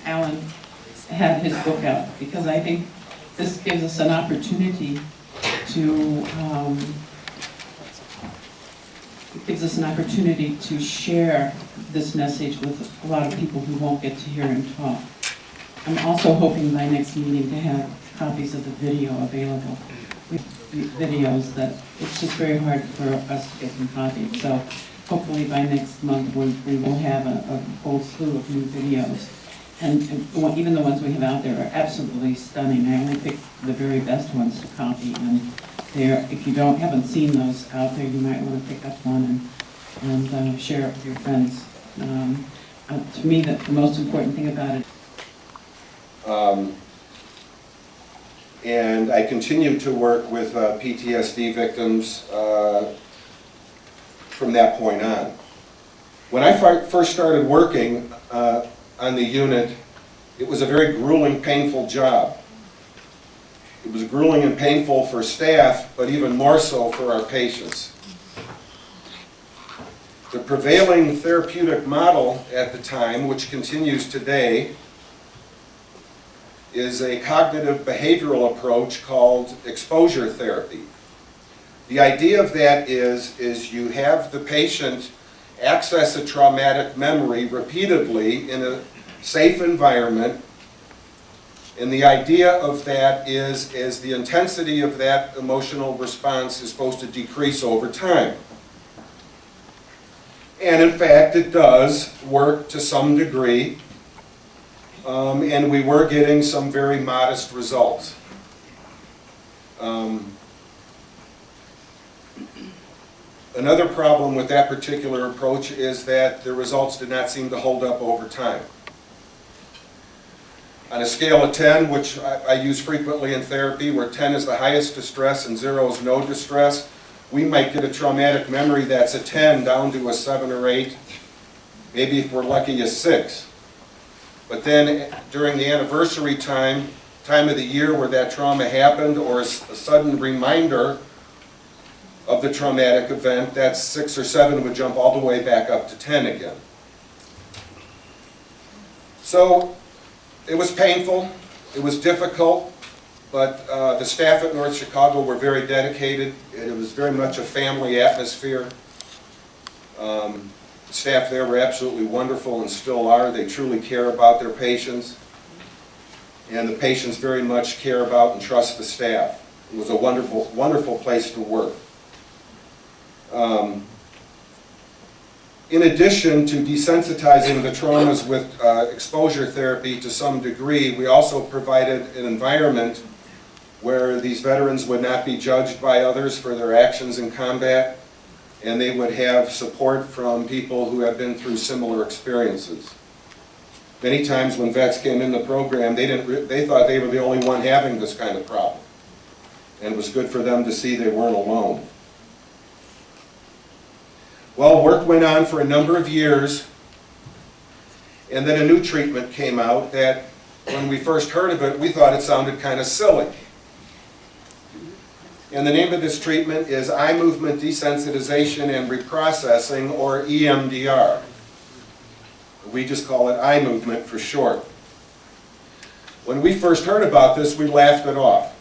Alan had his book out, because I think this gives us an opportunity to share this message with a lot of people who won't get to hear him talk. I'm also hoping by next meeting to have copies of the video available. Videos that it's just very hard for us to get them copied. So hopefully by next month we will have a whole slew of new videos. And even the ones we have out there are absolutely stunning. I only picked the very best ones to copy. And if you haven't seen those out there, you might want to pick up one and share it with your friends. To me, the most important thing about it. And I continue to work with PTSD victims from that point on. When I first started working on the unit, it was a very grueling, painful job. It was grueling and painful for staff, but even more so for our patients. The prevailing therapeutic model at the time, which continues today, is a cognitive behavioral approach called exposure therapy. The idea of that is you have the patient access a traumatic memory repeatedly in a safe environment, and the idea of that is the intensity of that emotional response is supposed to decrease over time. And in fact, it does work to some degree. And we were getting some very modest results. Another problem with that particular approach is that the results did not seem to hold up over time. On a scale of 10, which I use frequently in therapy, where 10 is the highest distress and 0 is no distress, we might get a traumatic memory that's a 10 down to a 7 or 8, maybe if we're lucky a 6. But then during the anniversary time of the year where that trauma happened, or a sudden reminder of the traumatic event, that 6 or 7 would jump all the way back up to 10 again. So it was painful, it was difficult, but the staff at North Chicago were very dedicated. It was very much a family atmosphere. Staff there were absolutely wonderful and still are. They truly care about their patients. And the patients very much care about and trust the staff. It was a wonderful, wonderful place to work. In addition to desensitizing the traumas with exposure therapy to some degree, we also provided an environment where these veterans would not be judged by others for their actions in combat, and they would have support from people who have been through similar experiences. Many times when vets came in the program, they thought they were the only one having this kind of problem. And it was good for them to see they weren't alone. Well, work went on for a number of years, and then a new treatment came out that when we first heard of it, we thought it sounded kind of silly. And the name of this treatment is eye movement desensitization and reprocessing, or EMDR. We just call it eye movement for short. When we first heard about this, we laughed it off.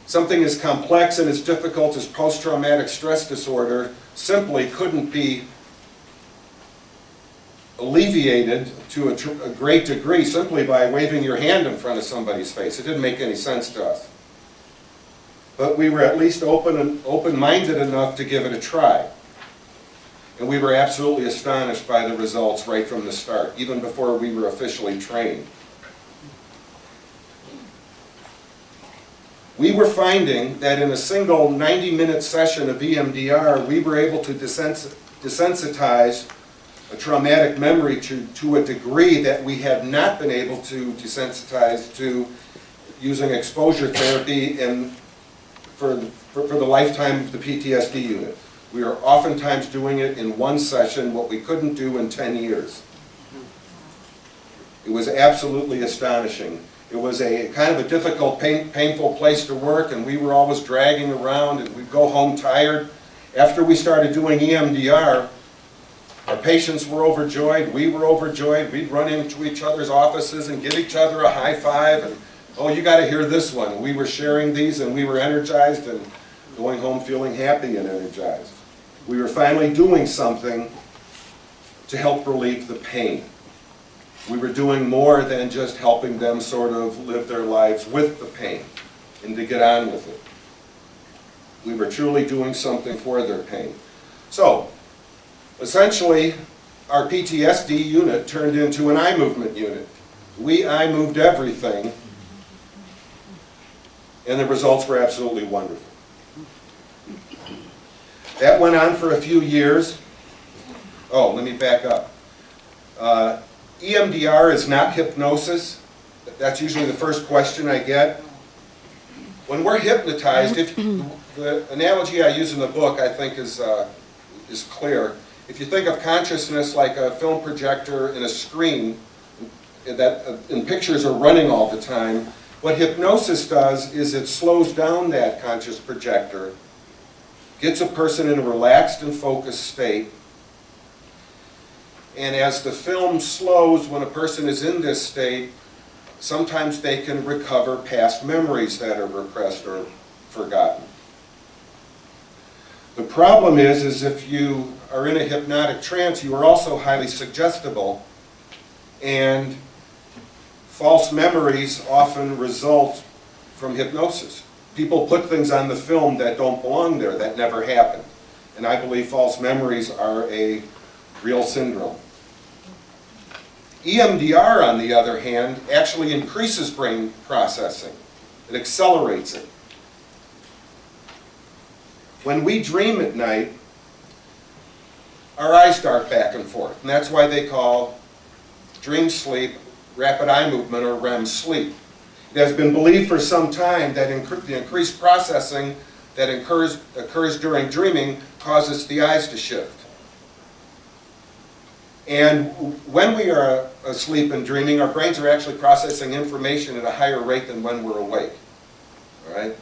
Something as complex and as difficult as post-traumatic stress disorder simply couldn't be alleviated to a great degree simply by waving your hand in front of somebody's face. It didn't make any sense to us. But we were at least open-minded enough to give it a try. And we were absolutely astonished by the results right from the start, even before we were officially trained. We were finding that in a single 90-minute session of EMDR, we were able to desensitize a traumatic memory to a degree that we had not been able to desensitize to using exposure therapy for the lifetime of the PTSD unit. We are oftentimes doing it in one session, what we couldn't do in 10 years. It was absolutely astonishing. It was a kind of a difficult, painful place to work, and we were always dragging around, and we'd go home tired. After we started doing EMDR, Our patients were overjoyed, we were overjoyed, we'd run into each other's offices and give each other a high five, and oh, you got to hear this one. We were sharing these and we were energized and going home feeling happy and energized. We were finally doing something to help relieve the pain. We were doing more than just helping them sort of live their lives with the pain and to get on with it. We were truly doing something for their pain. So, essentially, our PTSD unit turned into an eye movement unit. We eye moved everything, and the results were absolutely wonderful. That went on for a few years. Oh, let me back up. EMDR is not hypnosis. That's usually the first question I get. When we're hypnotized, the analogy I use in the book I think is clear. If you think of consciousness like a film projector and a screen, and pictures are running all the time, what hypnosis does is it slows down that conscious projector, gets a person in a relaxed and focused state, and as the film slows when a person is in this state, sometimes they can recover past memories that are repressed or forgotten. The problem is if you are in a hypnotic trance, you are also highly suggestible, and false memories often result from hypnosis. People put things on the film that don't belong there, that never happened. And I believe false memories are a real syndrome. EMDR, on the other hand, actually increases brain processing. It accelerates it. When we dream at night, our eyes dart back and forth, and that's why they call dream sleep rapid eye movement, or REM sleep. It has been believed for some time that the increased processing that occurs during dreaming causes the eyes to shift. And when we are asleep and dreaming, our brains are actually processing information at a higher rate than when we're awake. All right?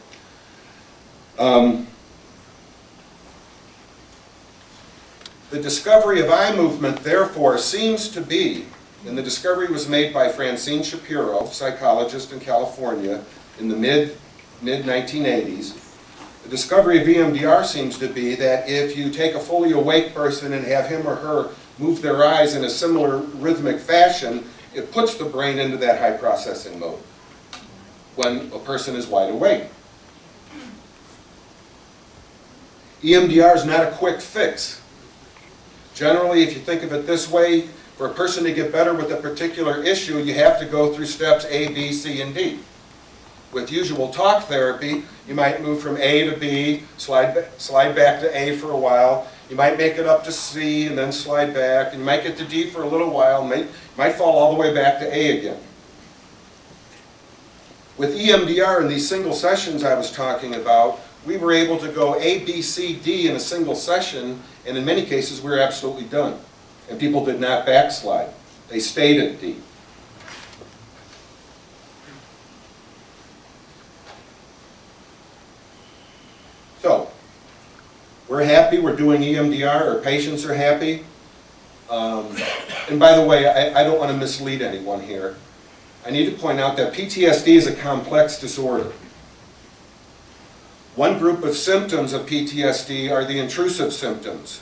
The discovery of eye movement, therefore, seems to be, and the discovery was made by Francine Shapiro, psychologist in California, in the mid-1980s. The discovery of EMDR seems to be that if you take a fully awake person and have him or her move their eyes in a similar rhythmic fashion, it puts the brain into that high processing mode when a person is wide awake. EMDR is not a quick fix. Generally, if you think of it this way, for a person to get better with a particular issue, you have to go through steps A, B, C, and D. With usual talk therapy, you might move from A to B, slide back to A for a while. You might make it up to C and then slide back. And you might get to D for a little while. Might fall all the way back to A again. With EMDR and these single sessions I was talking about, we were able to go A, B, C, D in a single session, and in many cases we were absolutely done. And people did not backslide. They stayed at D. So, we're happy, we're doing EMDR, our patients are happy. And by the way, I don't want to mislead anyone here. I need to point out that PTSD is a complex disorder. One group of symptoms of PTSD are the intrusive symptoms.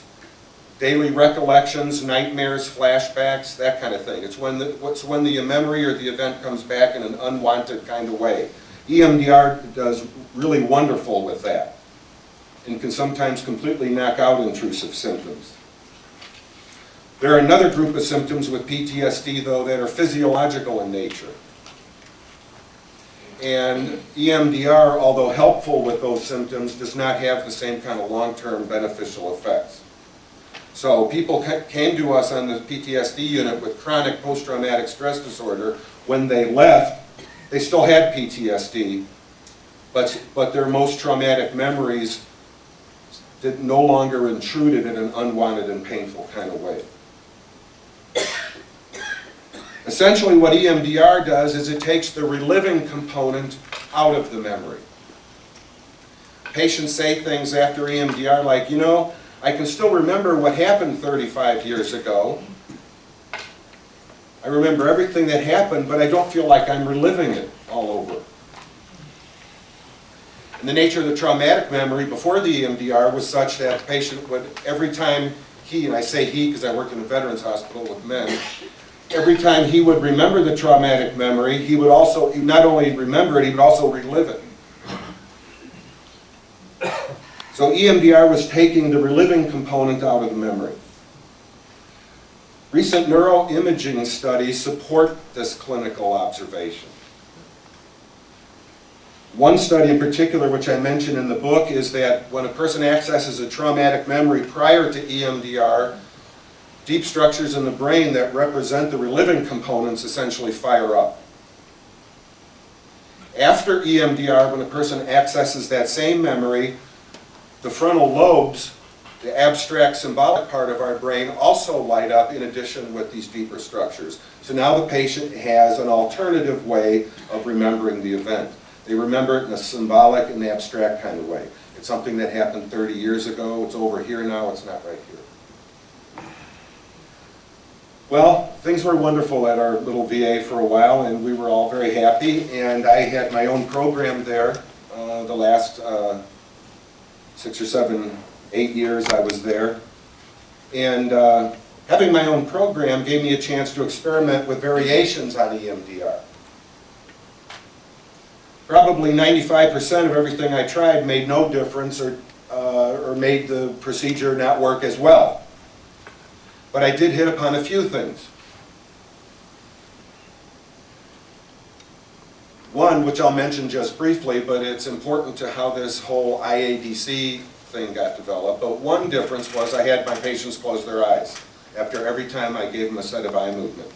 Daily recollections, nightmares, flashbacks, that kind of thing. It's when the memory or the event comes back in an unwanted kind of way. EMDR does really wonderful with that and can sometimes completely knock out intrusive symptoms. There are another group of symptoms with PTSD, though, that are physiological in nature. And EMDR, although helpful with those symptoms, does not have the same kind of long-term beneficial effects. So people came to us on the PTSD unit with chronic post-traumatic stress disorder. When they left, they still had PTSD, but their most traumatic memories no longer intruded in an unwanted and painful kind of way. Essentially what EMDR does is it takes the reliving component out of the memory. Patients say things after EMDR like, you know, I can still remember what happened 35 years ago. I remember everything that happened, but I don't feel like I'm reliving it all over. And the nature of the traumatic memory before the EMDR was such that the patient would, every time he, and I say he because I worked in a veterans hospital with men, every time he would remember the traumatic memory, he would also, he not only remember it, he would also relive it. So EMDR was taking the reliving component out of the memory. Recent neuroimaging studies support this clinical observation. One study in particular, which I mentioned in the book, is that when a person accesses a traumatic memory prior to EMDR, deep structures in the brain that represent the reliving components essentially fire up. After EMDR, when a person accesses that same memory, the frontal lobes, the abstract symbolic part of our brain, also light up in addition with these deeper structures. So now the patient has an alternative way of remembering the event. They remember it in a symbolic and abstract kind of way. It's something that happened 30 years ago. It's over here now. It's not right here. Well, things were wonderful at our little VA for a while, and we were all very happy. And I had my own program there the last 6 or 7, 8 years I was there. And having my own program gave me a chance to experiment with variations on EMDR. Probably 95% of everything I tried made no difference or made the procedure not work as well. But I did hit upon a few things. One, which I'll mention just briefly, but it's important to how this whole IADC thing got developed. But one difference was I had my patients close their eyes after every time I gave them a set of eye movement.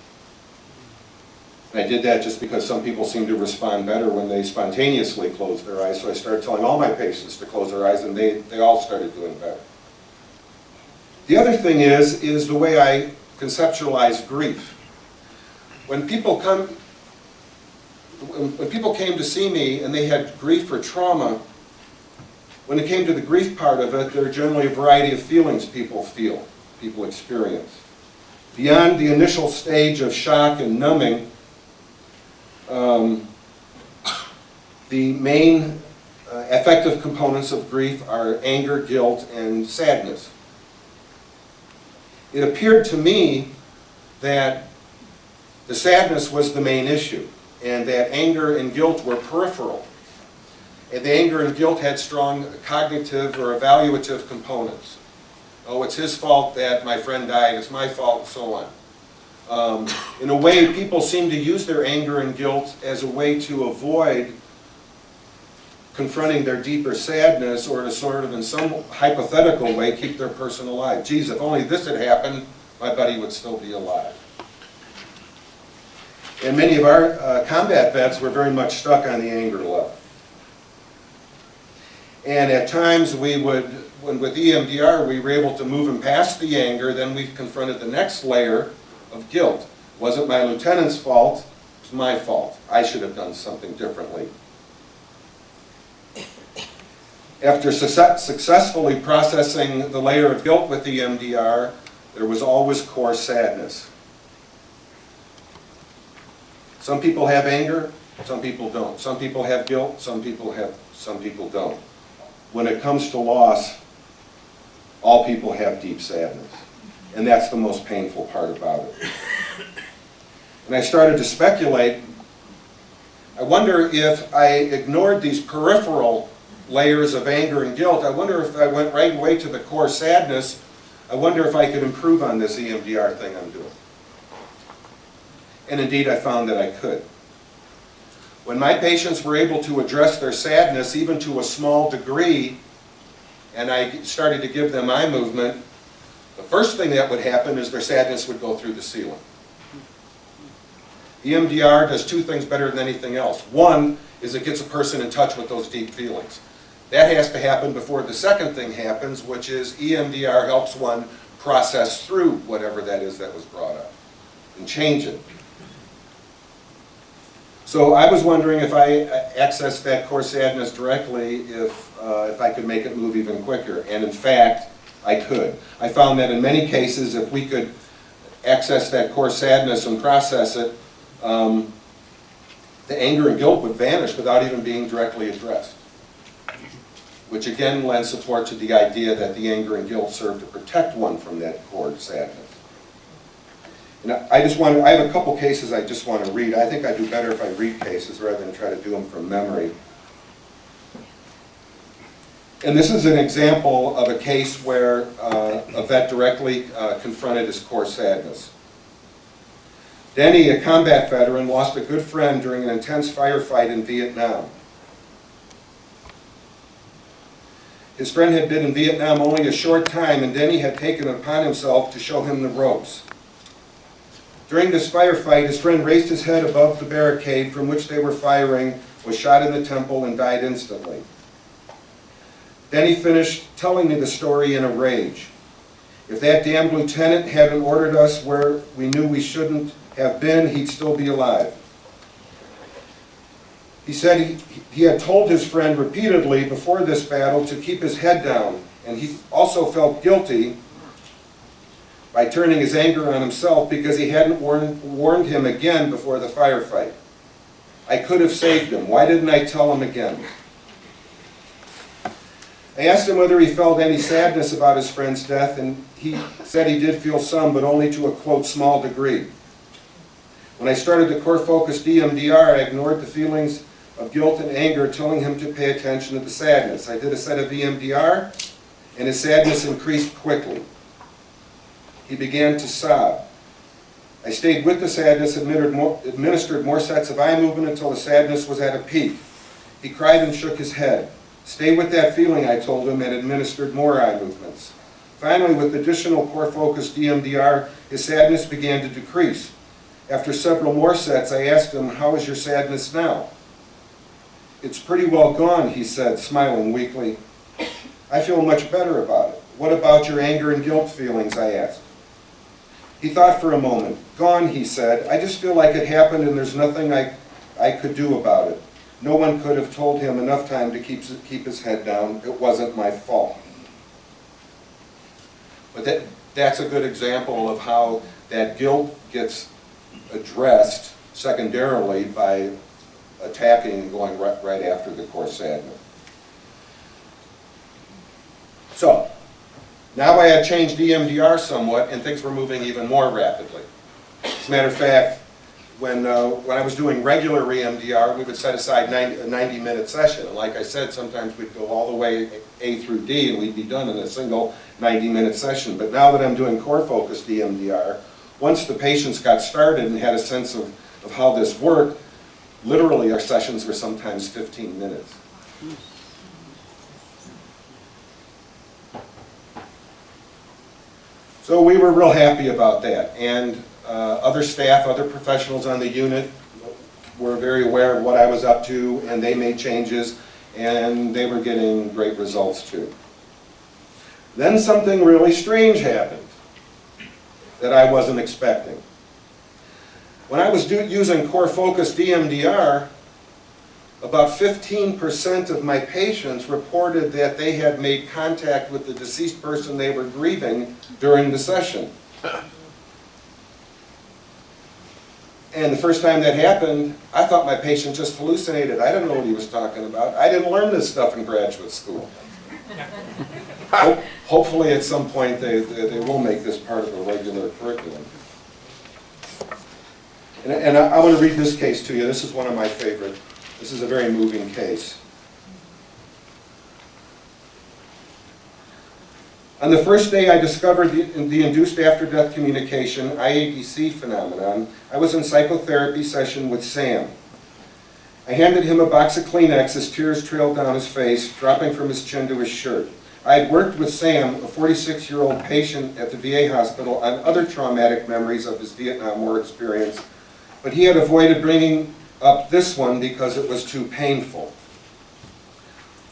And I did that just because some people seem to respond better when they spontaneously close their eyes. So I started telling all my patients to close their eyes, and they all started doing better. The other thing is the way I conceptualize grief. When people came to see me and they had grief or trauma, when it came to the grief part of it, there are generally a variety of feelings people feel, people experience. Beyond the initial stage of shock and numbing, the main affective components of grief are anger, guilt, and sadness. It appeared to me that the sadness was the main issue, and that anger and guilt were peripheral. And the anger and guilt had strong cognitive or evaluative components. Oh, it's his fault that my friend died, it's my fault, and so on. In a way, people seem to use their anger and guilt as a way to avoid confronting their deeper sadness, or to sort of, in some hypothetical way, keep their person alive. Geez, if only this had happened, my buddy would still be alive. And many of our combat vets were very much stuck on the anger level. And at times we would, with EMDR, we were able to move them past the anger, then we confronted the next layer of guilt. It wasn't my lieutenant's fault, it was my fault. I should have done something differently. After successfully processing the layer of guilt with EMDR, there was always core sadness. Some people have anger, some people don't. Some people have guilt, some people don't. When it comes to loss, all people have deep sadness. And that's the most painful part about it. And I started to speculate, I wonder if I ignored these peripheral layers of anger and guilt, I wonder if I went right away to the core sadness, I wonder if I could improve on this EMDR thing I'm doing. And indeed, I found that I could. When my patients were able to address their sadness, even to a small degree, and I started to give them eye movement, the first thing that would happen is their sadness would go through the ceiling. EMDR does two things better than anything else. One is it gets a person in touch with those deep feelings. That has to happen before the second thing happens, which is EMDR helps one process through whatever that is that was brought up and change it. So I was wondering if I accessed that core sadness directly, if I could make it move even quicker. And in fact, I could. I found that in many cases, if we could access that core sadness and process it, the anger and guilt would vanish without even being directly addressed. Which again lends support to the idea that the anger and guilt serve to protect one from that core sadness. And I have a couple cases I just want to read. I think I do better if I read cases rather than try to do them from memory. And this is an example of a case where a vet directly confronted his core sadness. Denny, a combat veteran, lost a good friend during an intense firefight in Vietnam. His friend had been in Vietnam only a short time, and Denny had taken it upon himself to show him the ropes. During this firefight, his friend raised his head above the barricade from which they were firing, was shot in the temple, and died instantly. Denny finished telling me the story in a rage. If that damned lieutenant hadn't ordered us where we knew we shouldn't have been, he'd still be alive. He said he had told his friend repeatedly before this battle to keep his head down, and he also felt guilty by turning his anger on himself because he hadn't warned him again before the firefight. I could have saved him. Why didn't I tell him again? I asked him whether he felt any sadness about his friend's death, and he said he did feel some, but only to a, quote, small degree. When I started the core-focused EMDR, I ignored the feelings of guilt and anger, telling him to pay attention to the sadness. I did a set of EMDR, and his sadness increased quickly. He began to sob. I stayed with the sadness, administered more sets of eye movement until the sadness was at a peak. He cried and shook his head. Stay with that feeling, I told him, and administered more eye movements. Finally, with additional core-focused EMDR, his sadness began to decrease. After several more sets, I asked him, how is your sadness now? It's pretty well gone, he said, smiling weakly. I feel much better about it. What about your anger and guilt feelings, I asked. He thought for a moment. Gone, he said. I just feel like it happened and there's nothing I could do about it. No one could have told him enough time to keep his head down. It wasn't my fault. But that's a good example of how that guilt gets addressed secondarily by attacking and going right after the core sadness. So, now I had changed EMDR somewhat and things were moving even more rapidly. As a matter of fact, when I was doing regular EMDR, we would set aside a 90-minute session. And like I said, sometimes we'd go all the way A through D and we'd be done in a single 90-minute session. But now that I'm doing core-focused EMDR, once the patients got started and had a sense of how this worked, literally our sessions were sometimes 15 minutes. So we were real happy about that. And other staff, other professionals on the unit were very aware of what I was up to, and they made changes, and they were getting great results too. Then something really strange happened that I wasn't expecting. When I was using core-focused EMDR, about 15% of my patients reported that they had made contact with the deceased person they were grieving during the session. And the first time that happened, I thought my patient just hallucinated. I didn't know what he was talking about. I didn't learn this stuff in graduate school. Hopefully at some point they will make this part of the regular curriculum. And I want to read this case to you. This is one of my favorite. This is a very moving case. On the first day I discovered the induced after-death communication, IADC phenomenon, I was in psychotherapy session with Sam. I handed him a box of Kleenex as tears trailed down his face, dropping from his chin to his shirt. I had worked with Sam, a 46-year-old patient at the VA hospital, on other traumatic memories of his Vietnam War experience, but he had avoided bringing up this one because it was too painful.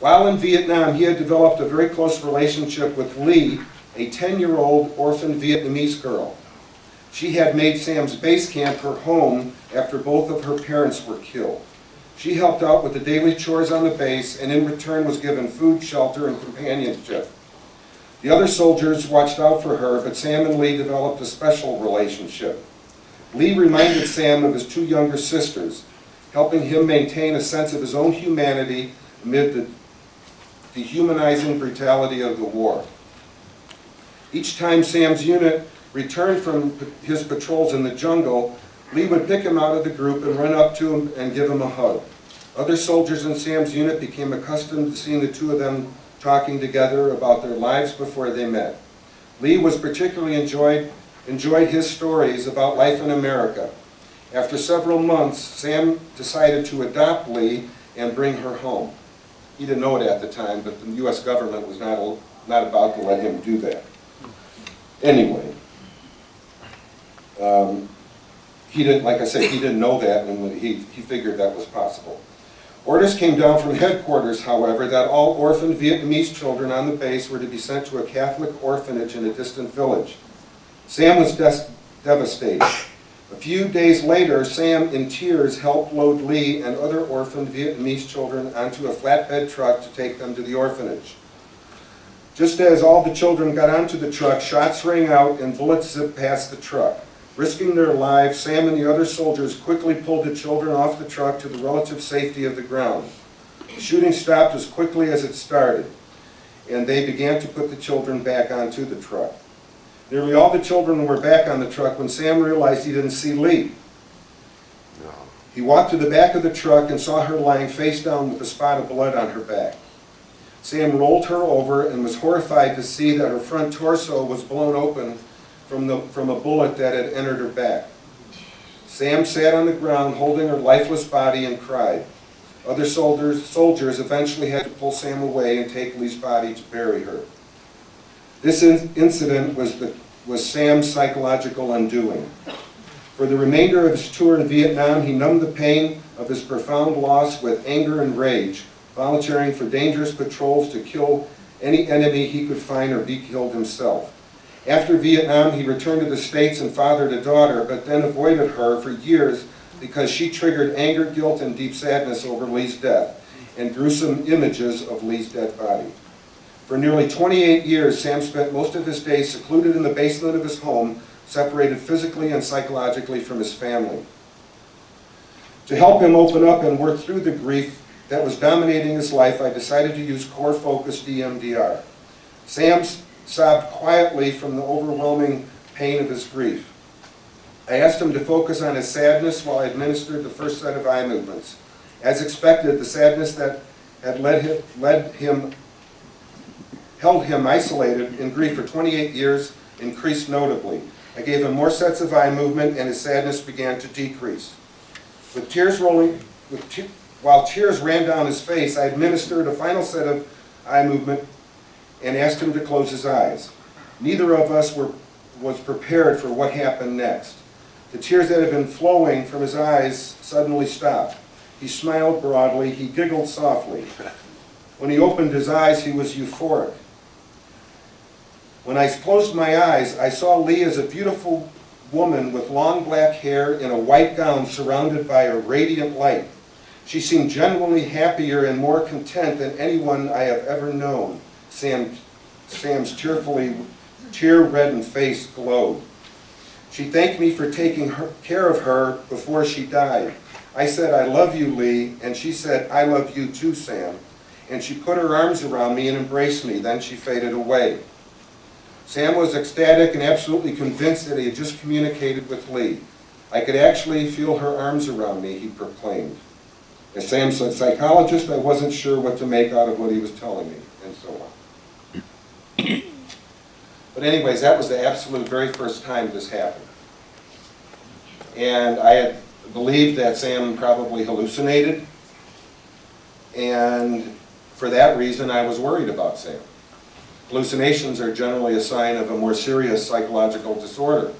While in Vietnam, he had developed a very close relationship with Lee, a 10-year-old orphan Vietnamese girl. She had made Sam's base camp her home after both of her parents were killed. She helped out with the daily chores on the base and in return was given food, shelter, and companionship. The other soldiers watched out for her, but Sam and Lee developed a special relationship. Lee reminded Sam of his two younger sisters, helping him maintain a sense of his own humanity amid the dehumanizing brutality of the war. Each time Sam's unit returned from his patrols in the jungle, Lee would pick him out of the group and run up to him and give him a hug. Other soldiers in Sam's unit became accustomed to seeing the two of them talking together about their lives before they met. Lee was particularly enjoyed his stories about life in America. After several months, Sam decided to adopt Lee and bring her home. He didn't know it at the time, but the U.S. government was not about to let him do that. Anyway, he didn't, like I said, he didn't know that, and he figured that was possible. Orders came down from headquarters, however, that all orphaned Vietnamese children on the base were to be sent to a Catholic orphanage in a distant village. Sam was devastated. A few days later, Sam, in tears, helped load Lee and other orphaned Vietnamese children onto a flatbed truck to take them to the orphanage. Just as all the children got onto the truck, shots rang out and bullets zipped past the truck. Risking their lives, Sam and the other soldiers quickly pulled the children off the truck to the relative safety of the ground. The shooting stopped as quickly as it started, and they began to put the children back onto the truck. Nearly all the children were back on the truck when Sam realized he didn't see Lee. He walked to the back of the truck and saw her lying face down with a spot of blood on her back. Sam rolled her over and was horrified to see that her front torso was blown open from a bullet that had entered her back. Sam sat on the ground holding her lifeless body and cried. Other soldiers eventually had to pull Sam away and take Lee's body to bury her. This incident was Sam's psychological undoing. For the remainder of his tour in Vietnam, he numbed the pain of his profound loss with anger and rage, volunteering for dangerous patrols to kill any enemy he could find or be killed himself. After Vietnam, he returned to the States and fathered a daughter, but then avoided her for years because she triggered anger, guilt, and deep sadness over Lee's death, and gruesome images of Lee's dead body. For nearly 28 years, Sam spent most of his days secluded in the basement of his home, separated physically and psychologically from his family. To help him open up and work through the grief that was dominating his life, I decided to use core focus EMDR. Sam sobbed quietly from the overwhelming pain of his grief. I asked him to focus on his sadness while I administered the first set of eye movements. As expected, the sadness that had held him isolated in grief for 28 years increased notably. I gave him more sets of eye movement and his sadness began to decrease. While tears ran down his face, I administered a final set of eye movement and asked him to close his eyes. Neither of us was prepared for what happened next. The tears that had been flowing from his eyes suddenly stopped. He smiled broadly, he giggled softly. When he opened his eyes, he was euphoric. When I closed my eyes, I saw Lee as a beautiful woman with long black hair in a white gown surrounded by a radiant light. She seemed genuinely happier and more content than anyone I have ever known. Sam's tear-reddened face glowed. She thanked me for taking care of her before she died. I said, "I love you, Lee," and she said, "I love you too, Sam." And she put her arms around me and embraced me. Then she faded away. Sam was ecstatic and absolutely convinced that he had just communicated with Lee. I could actually feel her arms around me, he proclaimed. As Sam's a psychologist, I wasn't sure what to make out of what he was telling me, and so on. But anyways, that was the absolute very first time this happened. And I had believed that Sam probably hallucinated, and for that reason I was worried about Sam. Hallucinations are generally a sign of a more serious psychological disorder.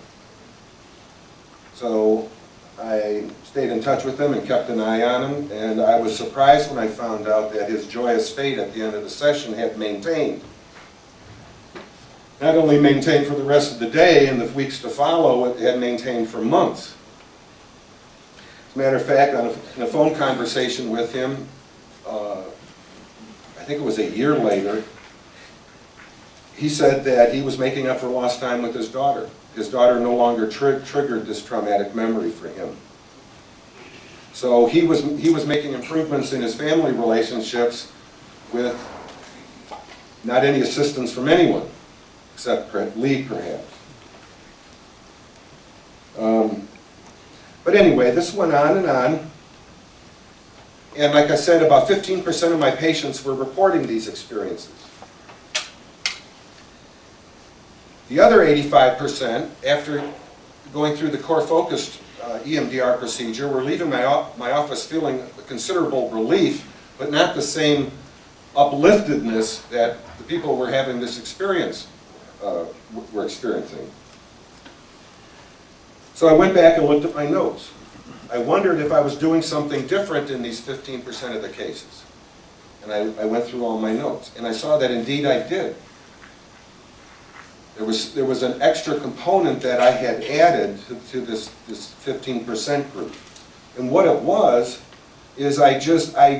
So I stayed in touch with him and kept an eye on him, and I was surprised when I found out that his joyous state at the end of the session had maintained. Not only maintained for the rest of the day and the weeks to follow, it had maintained for months. As a matter of fact, in a phone conversation with him, I think it was a year later, he said that he was making up for lost time with his daughter. His daughter no longer triggered this traumatic memory for him. So he was making improvements in his family relationships with not any assistance from anyone, except Lee, perhaps. But anyway, this went on and on. And like I said, about 15% of my patients were reporting these experiences. The other 85%, after going through the core-focused EMDR procedure, were leaving my office feeling a considerable relief, but not the same upliftedness that the people who were having this experience were experiencing. So I went back and looked at my notes. I wondered if I was doing something different in these 15% of the cases. And I went through all my notes, and I saw that indeed I did. There was an extra component that I had added to this 15% group. And what it was is I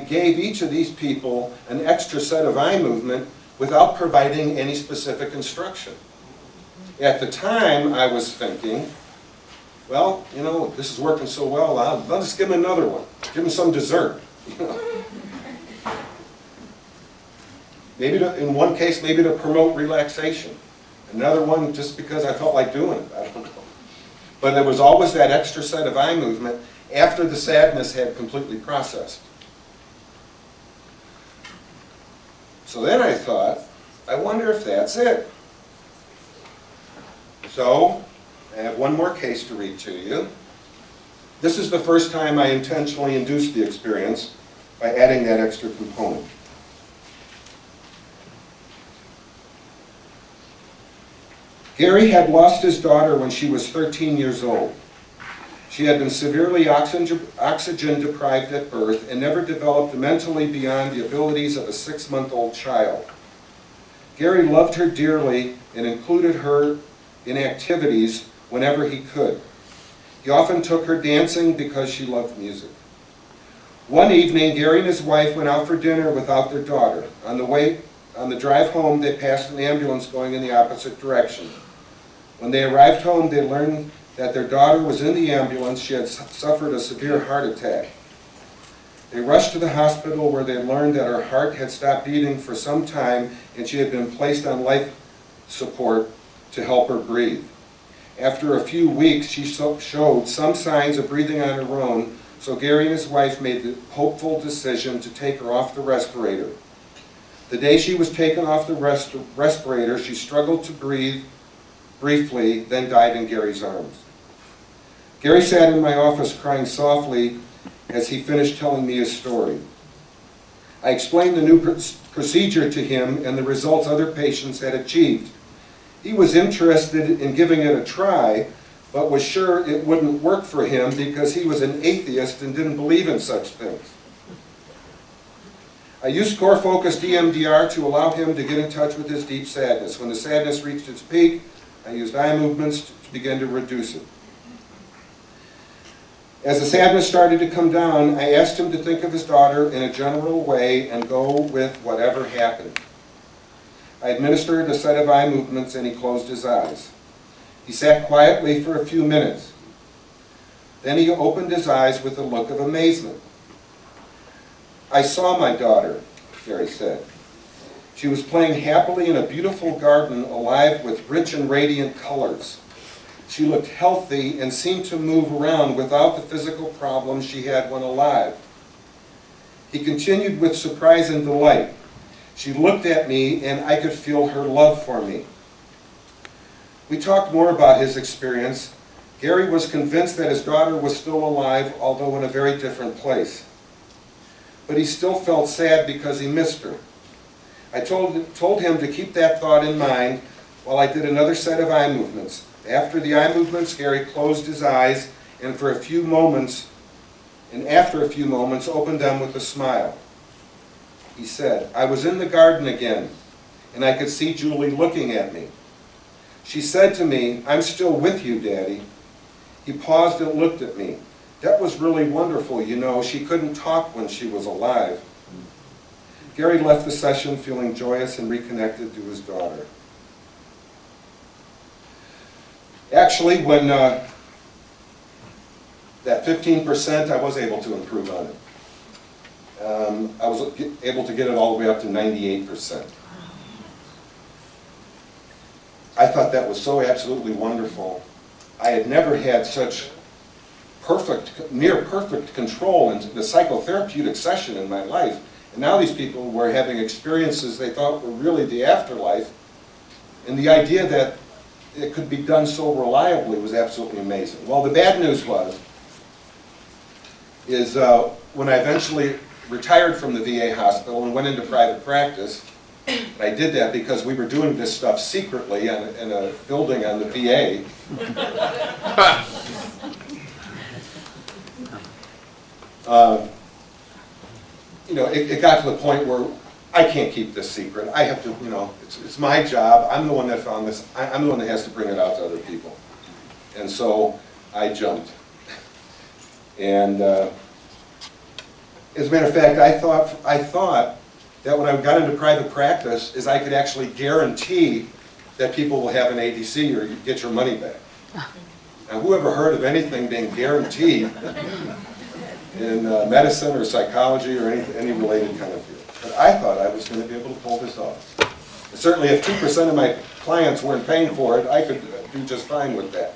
gave each of these people an extra set of eye movement without providing any specific instruction. At the time, I was thinking, well, you know, this is working so well, I'll just give him another one. Give him some dessert. You know? Maybe in one case, maybe to promote relaxation. Another one just because I felt like doing it. I don't know. But there was always that extra set of eye movement after the sadness had completely processed. So then I thought, I wonder if that's it. So I have one more case to read to you. This is the first time I intentionally induced the experience by adding that extra component. Gary had lost his daughter when she was 13 years old. She had been severely oxygen deprived at birth and never developed mentally beyond the abilities of a 6-month-old child. Gary loved her dearly and included her in activities whenever he could. He often took her dancing because she loved music. One evening, Gary and his wife went out for dinner without their daughter. On the drive home, they passed an ambulance going in the opposite direction. When they arrived home, they learned that their daughter was in the ambulance. She had suffered a severe heart attack. They rushed to the hospital where they learned that her heart had stopped beating for some time and she had been placed on life support to help her breathe. After a few weeks, she showed some signs of breathing on her own, so Gary and his wife made the hopeful decision to take her off the respirator. The day she was taken off the respirator, she struggled to breathe briefly, then died in Gary's arms. Gary sat in my office crying softly as he finished telling me his story. I explained the new procedure to him and the results other patients had achieved. He was interested in giving it a try, but was sure it wouldn't work for him because he was an atheist and didn't believe in such things. I used core-focused EMDR to allow him to get in touch with his deep sadness. When the sadness reached its peak, I used eye movements to begin to reduce it. As the sadness started to come down, I asked him to think of his daughter in a general way and go with whatever happened. I administered a set of eye movements and he closed his eyes. He sat quietly for a few minutes. Then he opened his eyes with a look of amazement. I saw my daughter, Gary said. She was playing happily in a beautiful garden alive with rich and radiant colors. She looked healthy and seemed to move around without the physical problems she had when alive. He continued with surprise and delight. She looked at me and I could feel her love for me. We talked more about his experience. Gary was convinced that his daughter was still alive, although in a very different place. But he still felt sad because he missed her. I told him to keep that thought in mind while I did another set of eye movements. After the eye movements, Gary closed his eyes and after a few moments, opened them with a smile. He said, I was in the garden again, and I could see Julie looking at me. She said to me, I'm still with you, Daddy. He paused and looked at me. That was really wonderful, you know. She couldn't talk when she was alive. Gary left the session feeling joyous and reconnected to his daughter. Actually, when that 15%, I was able to improve on it. I was able to get it all the way up to 98%. I thought that was so absolutely wonderful. I had never had such perfect, near perfect control in the psychotherapeutic session in my life. And now these people were having experiences they thought were really the afterlife. And the idea that it could be done so reliably was absolutely amazing. Well, the bad news is when I eventually retired from the VA hospital and went into private practice, I did that because we were doing this stuff secretly in a building on the VA. You know, it got to the point where I can't keep this secret. I have to, you know, it's my job. I'm the one that found this. I'm the one that has to bring it out to other people. And so I jumped. And as a matter of fact, I thought that when I got into private practice is I could actually guarantee that people will have an ADC or you get your money back. Now, who ever heard of anything being guaranteed in medicine or psychology or any related kind of field? But I thought I was going to be able to pull this off. And certainly if 2% of my clients weren't paying for it, I could do just fine with that.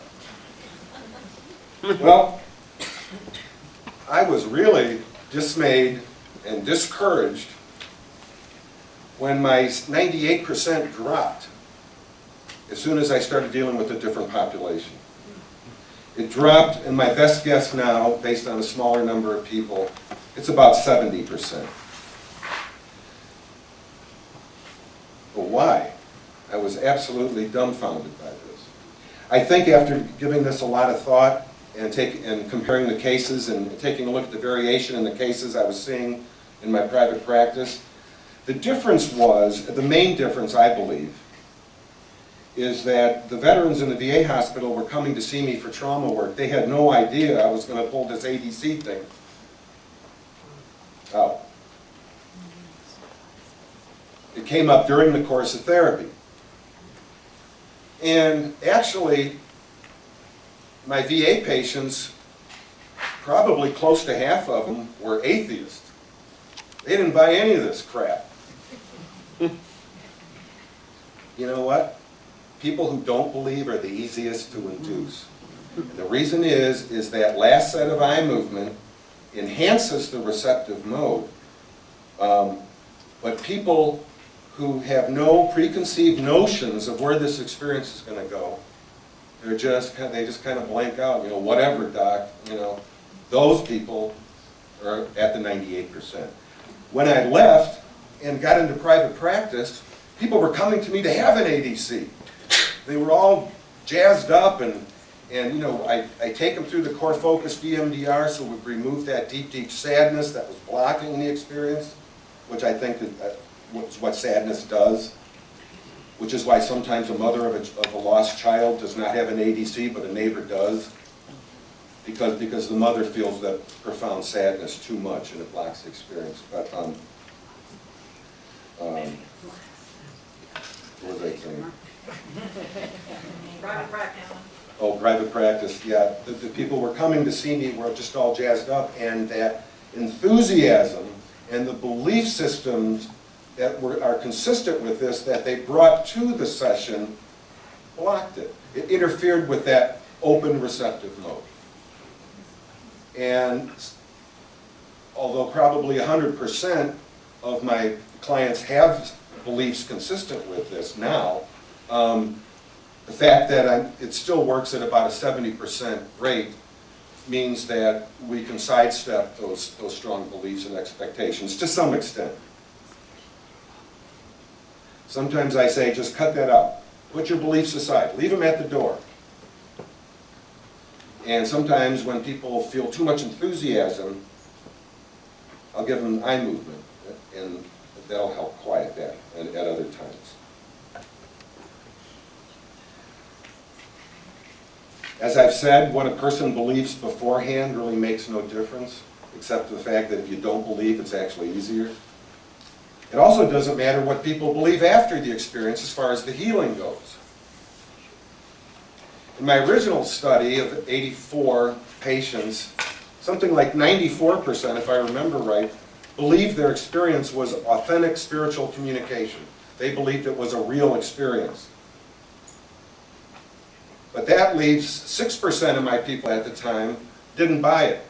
Well, I was really dismayed and discouraged when my 98% dropped as soon as I started dealing with a different population. It dropped, and my best guess now, based on a smaller number of people, it's about 70%. But why? I was absolutely dumbfounded by this. I think after giving this a lot of thought and comparing the cases and taking a look at the variation in the cases I was seeing in my private practice, the difference was, the main difference I believe, is that the veterans in the VA hospital were coming to see me for trauma work. They had no idea I was going to pull this ADC thing out. It came up during the course of therapy. And actually, my VA patients, probably close to half of them, were atheists. They didn't buy any of this crap. You know what? People who don't believe are the easiest to induce. And the reason is that last set of eye movement enhances the receptive mode. But people who have no preconceived notions of where this experience is going to go, they just kind of blank out. You know, whatever, doc. You know, those people are at the 98%. When I left and got into private practice, people were coming to me to have an ADC. They were all jazzed up, and you know, I take them through the core focused EMDR, so we've removed that deep, deep sadness that was blocking the experience, which I think is what sadness does, which is why sometimes a mother of a lost child does not have an ADC, but a neighbor does, because the mother feels that profound sadness too much, and it blocks the experience. But what was I saying? Private practice. Oh, private practice, yeah. The people were coming to see me were just all jazzed up, and that enthusiasm and the belief systems that are consistent with this, that they brought to the session, blocked it. It interfered with that open receptive mode. And although probably 100% of my clients have beliefs consistent with this now, the fact that it still works at about a 70% rate means that we can sidestep those strong beliefs and expectations to some extent. Sometimes I say, just cut that out. Put your beliefs aside. Leave them at the door. And sometimes when people feel too much enthusiasm, I'll give them eye movement, and that'll help quiet that at other times. As I've said, what a person believes beforehand really makes no difference, except for the fact that if you don't believe, it's actually easier. It also doesn't matter what people believe after the experience as far as the healing goes. In my original study of 84 patients, something like 94%, if I remember right, believed their experience was authentic spiritual communication. They believed it was a real experience. But that leaves 6% of my people at the time didn't buy it.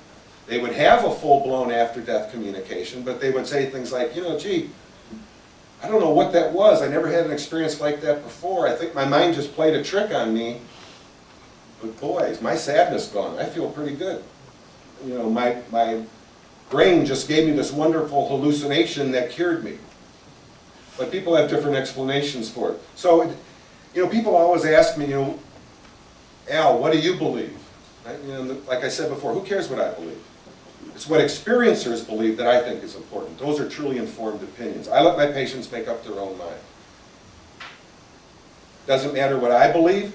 They would have a full-blown after-death communication, but they would say things like, you know, gee, I don't know what that was. I never had an experience like that before. I think my mind just played a trick on me. But boy, is my sadness gone. I feel pretty good. You know, my brain just gave me this wonderful hallucination that cured me. But people have different explanations for it. So, you know, people always ask me, you know, Al, what do you believe? You know, like I said before, who cares what I believe? It's what experiencers believe that I think is important. Those are truly informed opinions. I let my patients make up their own mind. Doesn't matter what I believe.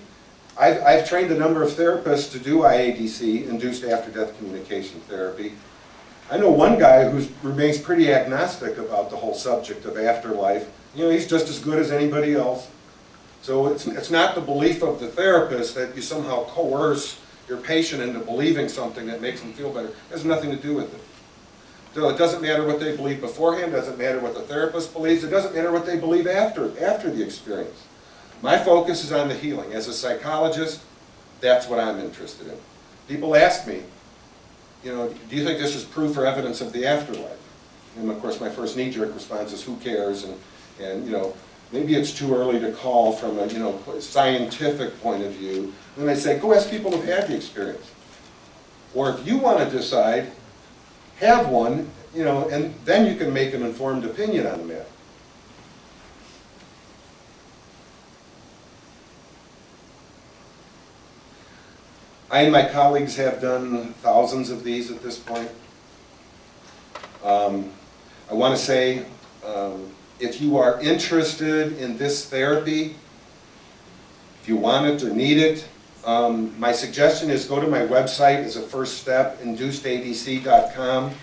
I've trained a number of therapists to do IADC, induced after-death communication therapy. I know one guy who remains pretty agnostic about the whole subject of afterlife. You know, he's just as good as anybody else. So it's not the belief of the therapist that you somehow coerce your patient into believing something that makes them feel better. It has nothing to do with it. So it doesn't matter what they believe beforehand, it doesn't matter what the therapist believes, it doesn't matter what they believe after the experience. My focus is on the healing. As a psychologist, that's what I'm interested in. People ask me, you know, do you think this is proof or evidence of the afterlife? And of course my first knee-jerk response is, who cares? And you know, maybe it's too early to call from a, you know, scientific point of view. And I say, go ask people who've had the experience. Or if you want to decide, have one, you know, and then you can make an informed opinion on the matter. I and my colleagues have done thousands of these at this point. I want to say, if you are interested in this therapy, if you want it or need it, my suggestion is go to my website as a first step, inducedadc.com.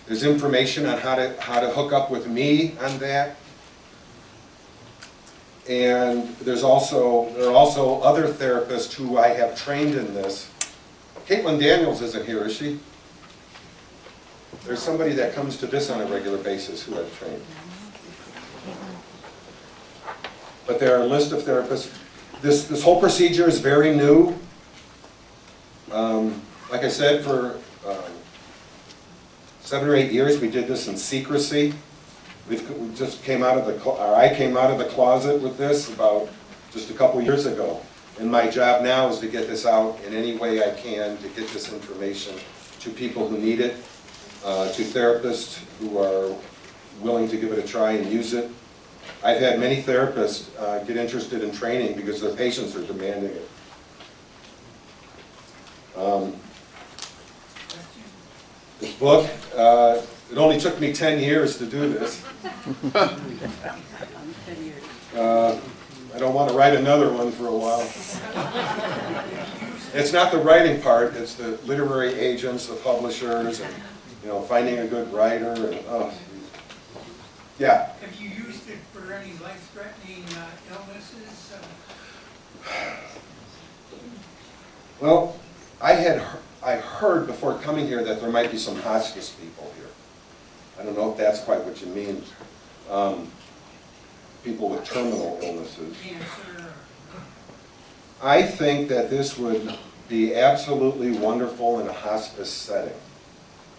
There's information on how to hook up with me on that. And there are also other therapists who I have trained in this. Caitlin Daniels isn't here, is she? There's somebody that comes to this on a regular basis who I've trained. But there are a list of therapists. This whole procedure is very new. Like I said, for 7 or 8 years we did this in secrecy. We just came out of I came out of the closet with this about just a couple years ago. And my job now is to get this out in any way I can, to get this information to people who need it, to therapists who are willing to give it a try and use it. I've had many therapists get interested in training because their patients are demanding it. This book, it only took me 10 years to do this. I don't want to write another one for a while. It's not the writing part, it's the literary agents, the publishers, and you know, finding a good writer. And, yeah. Have you used it for any life-threatening illnesses? Well, I heard before coming here that there might be some hospice people here. I don't know if that's quite what you mean. People with terminal illnesses. Cancer? I think that this would be absolutely wonderful in a hospice setting.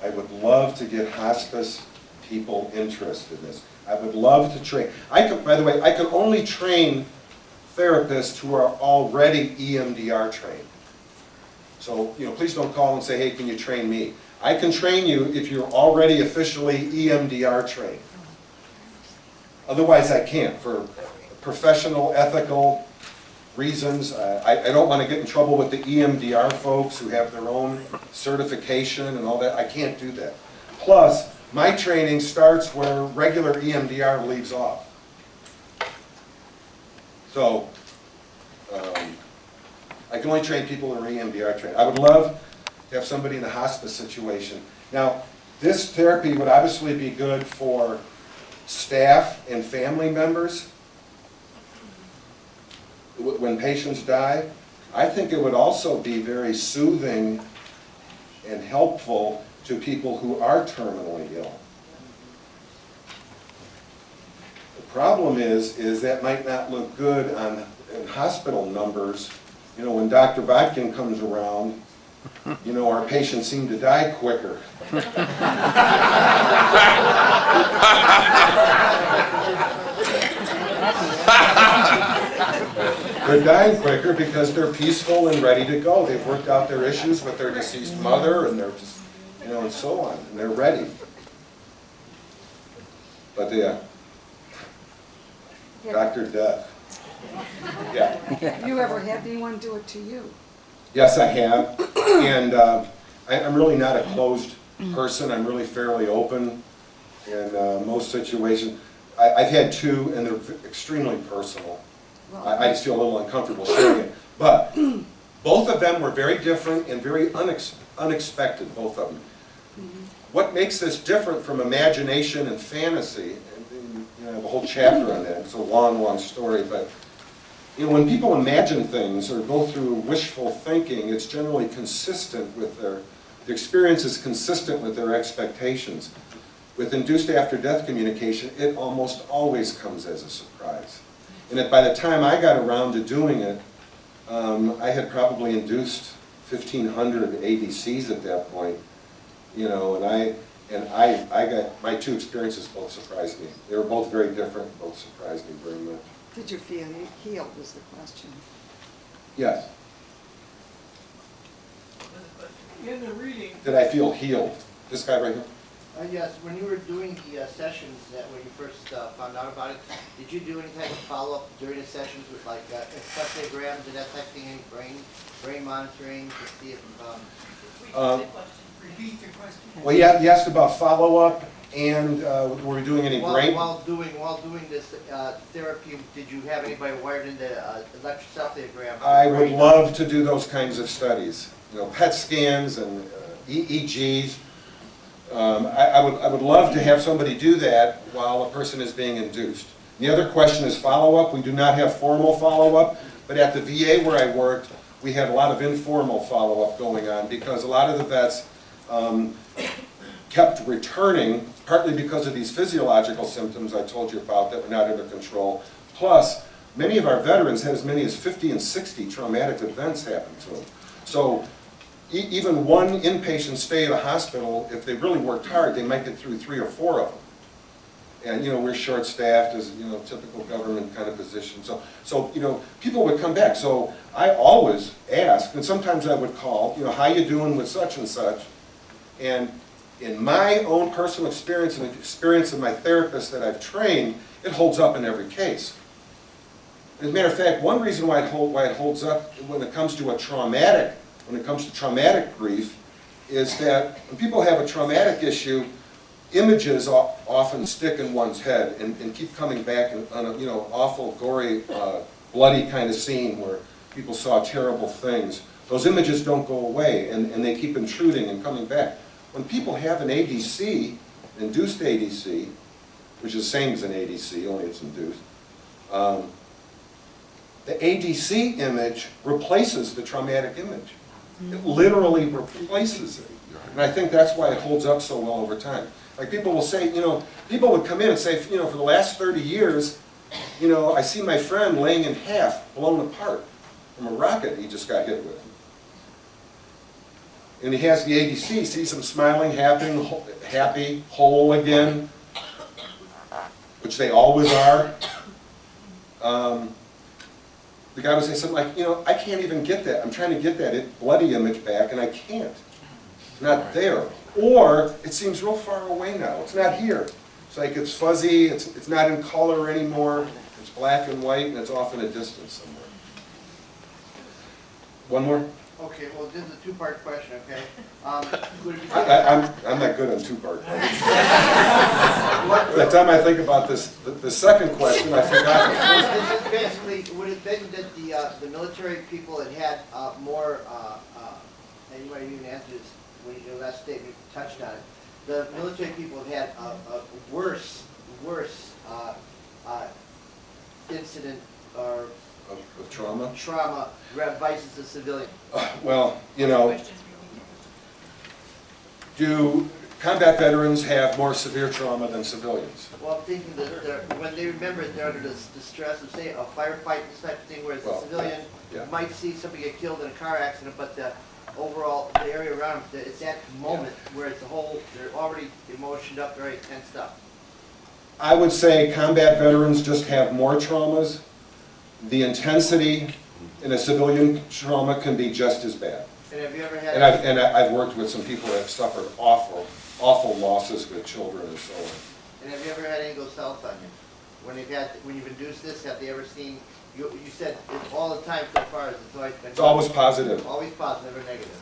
I would love to get hospice people interested in this. I would love to train. By the way, I can only train therapists who are already EMDR trained. So, you know, please don't call and say, hey, can you train me? I can train you if you're already officially EMDR trained. Otherwise, I can't. For professional, ethical reasons, I don't want to get in trouble with the EMDR folks who have their own certification and all that. I can't do that. Plus, my training starts where regular EMDR leaves off. So, I can only train people who are EMDR trained. I would love to have somebody in a hospice situation. Now, this therapy would obviously be good for staff and family members when patients die. I think it would also be very soothing and helpful to people who are terminally ill. The problem is that might not look good in hospital numbers. You know, when Dr. Botkin comes around, you know, our patients seem to die quicker. They're dying quicker because they're peaceful and ready to go. They've worked out their issues with their deceased mother, and they're just, you know, and so on, and they're ready. But Dr. Death. Yeah. You ever had anyone do it to you? Yes, I have. And I'm really not a closed person. I'm really fairly open in most situations. I've had two, and they're extremely personal. Well, I just feel a little uncomfortable sharing it. But both of them were very different and very unexpected, both of them. What makes this different from imagination and fantasy, and you know, I have a whole chapter on that. It's a long, long story, but you know, when people imagine things or go through wishful thinking, it's generally consistent with the experience is consistent with their expectations. With induced after-death communication, it almost always comes as a surprise. And that by the time I got around to doing it, I had probably induced 1,500 ADCs at that point. You know, and I got, my two experiences both surprised me. They were both very different, both surprised me very much. did you feel healed is the question. Yes. In the reading, Did I feel healed? This guy right here? Yes, when you were doing the sessions, that when you first found out about it, did you do any type of follow-up during the sessions with like encephalograms and that type of thing, any brain monitoring to see if... repeat the question. Well, he asked about follow-up, and were we doing any brain? While doing this therapy, did you have anybody wired into electroencephalogram? I would love to do those kinds of studies. You know, PET scans and EEGs. I would love to have somebody do that while a person is being induced. The other question is follow-up. We do not have formal follow-up, but at the VA where I worked, we had a lot of informal follow-up going on because a lot of the vets kept returning, partly because of these physiological symptoms I told you about that were not under control. Plus, many of our veterans had as many as 50 and 60 traumatic events happen to them. So even one inpatient stay at a hospital, if they really worked hard, they might get through 3 or 4 of them. And, you know, we're short-staffed as, you know, typical government kind of position. So, you know, people would come back. So I always ask, and sometimes I would call, you know, how you doing with such and such? And in my own personal experience and the experience of my therapists that I've trained, it holds up in every case. As a matter of fact, one reason why it holds up when it comes to traumatic grief is that when people have a traumatic issue, images often stick in one's head and keep coming back on a, you know, awful, gory, bloody kind of scene where people saw terrible things. Those images don't go away, and they keep intruding and coming back. When people have an ADC, induced ADC, which is the same as an ADC, only it's induced, the ADC image replaces the traumatic image. It literally replaces it. And I think that's why it holds up so well over time. Like people will say, you know, people would come in and say, you know, for the last 30 years, you know, I see my friend laying in half, blown apart from a rocket he just got hit with. And he has the ADC, sees him smiling, happy, whole again, which they always are. The guy would say something like, you know, I can't even get that. I'm trying to get that bloody image back, and I can't. It's not there. Or it seems real far away now. It's not here. It's like it's fuzzy. It's not in color anymore. It's black and white, and it's off in a distance somewhere. One more? Okay, well, this is a two-part question, okay? Would it be I'm not good on two-part questions. By the time I think about this, the second question, I forgot. This is basically, would it have been that the military people had more, and you might even answer this when your last statement touched on it, the military people had a worse incident or of trauma? Trauma vices a civilian. Well, you know, do combat veterans have more severe trauma than civilians? Well, I'm thinking that when they remember it, they're under the stress of, say, a firefight, this type of thing, whereas Well, a civilian yeah. might see somebody get killed in a car accident, but the overall, the area around them, it's that moment where it's a whole, they're already emotioned up, very tensed up. I would say combat veterans just have more traumas. The intensity in a civilian trauma can be just as bad. And have you ever had? And I've worked with some people that have suffered awful losses with children and so on. And have you ever had any go south on you? When you've induced this, have they ever seen, you said it's all the time so far, it's always been. It's always positive. Always positive or negative.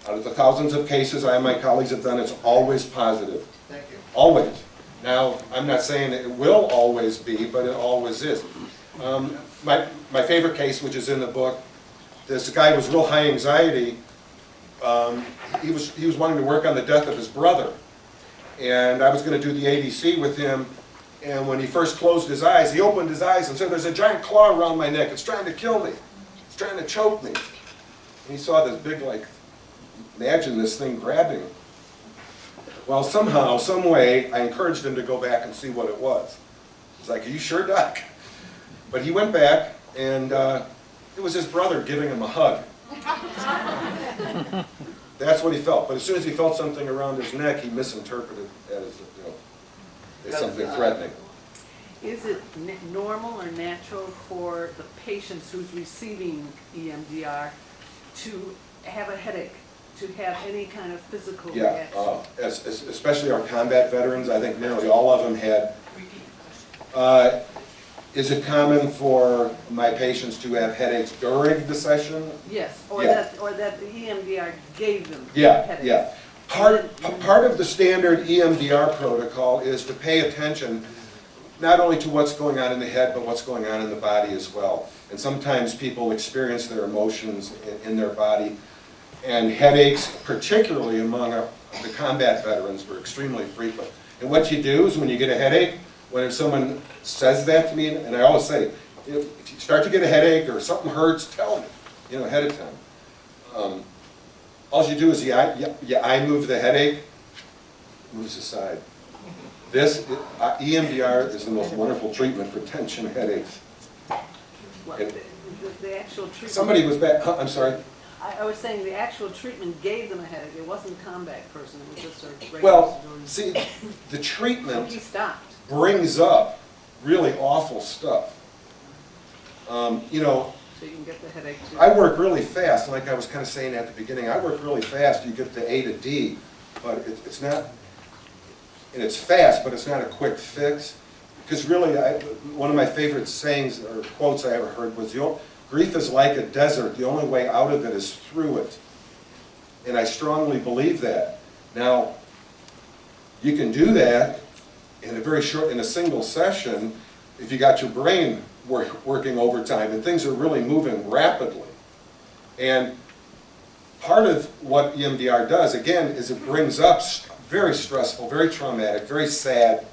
Out of the thousands of cases I and my colleagues have done, it's always positive. Thank you. Always. Now, I'm not saying it will always be, but it always is. My favorite case, which is in the book, this guy was real high anxiety. He was wanting to work on the death of his brother. And I was going to do the ADC with him. And when he first closed his eyes, he opened his eyes and said, "There's a giant claw around my neck. It's trying to kill me. It's trying to choke me." And he saw this big, like, imagine this thing grabbing him. Well, somehow, some way, I encouraged him to go back and see what it was. He's like, "Are you sure, Doc?" But he went back, and it was his brother giving him a hug. That's what he felt. But as soon as he felt something around his neck, he misinterpreted that as, as something threatening. Is it normal or natural for the patients who's receiving EMDR to have a headache, to have any kind of physical Yeah, reaction? especially our combat veterans, I think nearly all of them had. Is it common for my patients to have headaches during the session? Yes, or Yeah. that the EMDR gave them Yeah, headaches. yeah. Part of the standard EMDR protocol is to pay attention not only to what's going on in the head, but what's going on in the body as well. And sometimes people experience their emotions in their body. And headaches, particularly among the combat veterans, were extremely frequent. And what you do is when you get a headache, when someone says that to me, and I always say, if you start to get a headache or something hurts, tell me, ahead of time. All you do is you eye move the headache, moves aside. This, EMDR is the most wonderful treatment for tension headaches. Well, the actual treatment. Somebody was back, I'm sorry. I was saying the actual treatment gave them a headache. It wasn't a combat person, it was just a regular Well, civilian. see, the So treatment he stopped. brings up really awful stuff. So you can get the headache too. I work really fast, like I was kind of saying at the beginning, I work really fast, you get to A to D, but it's not, and it's fast, but it's not a quick fix. Because really, one of my favorite sayings or quotes I ever heard was, grief is like a desert, the only way out of it is through it. And I strongly believe that. Now, you can do that in a single session, if you got your brain working overtime and things are really moving rapidly. And part of what EMDR does, again, is it brings up very stressful, very traumatic, very sad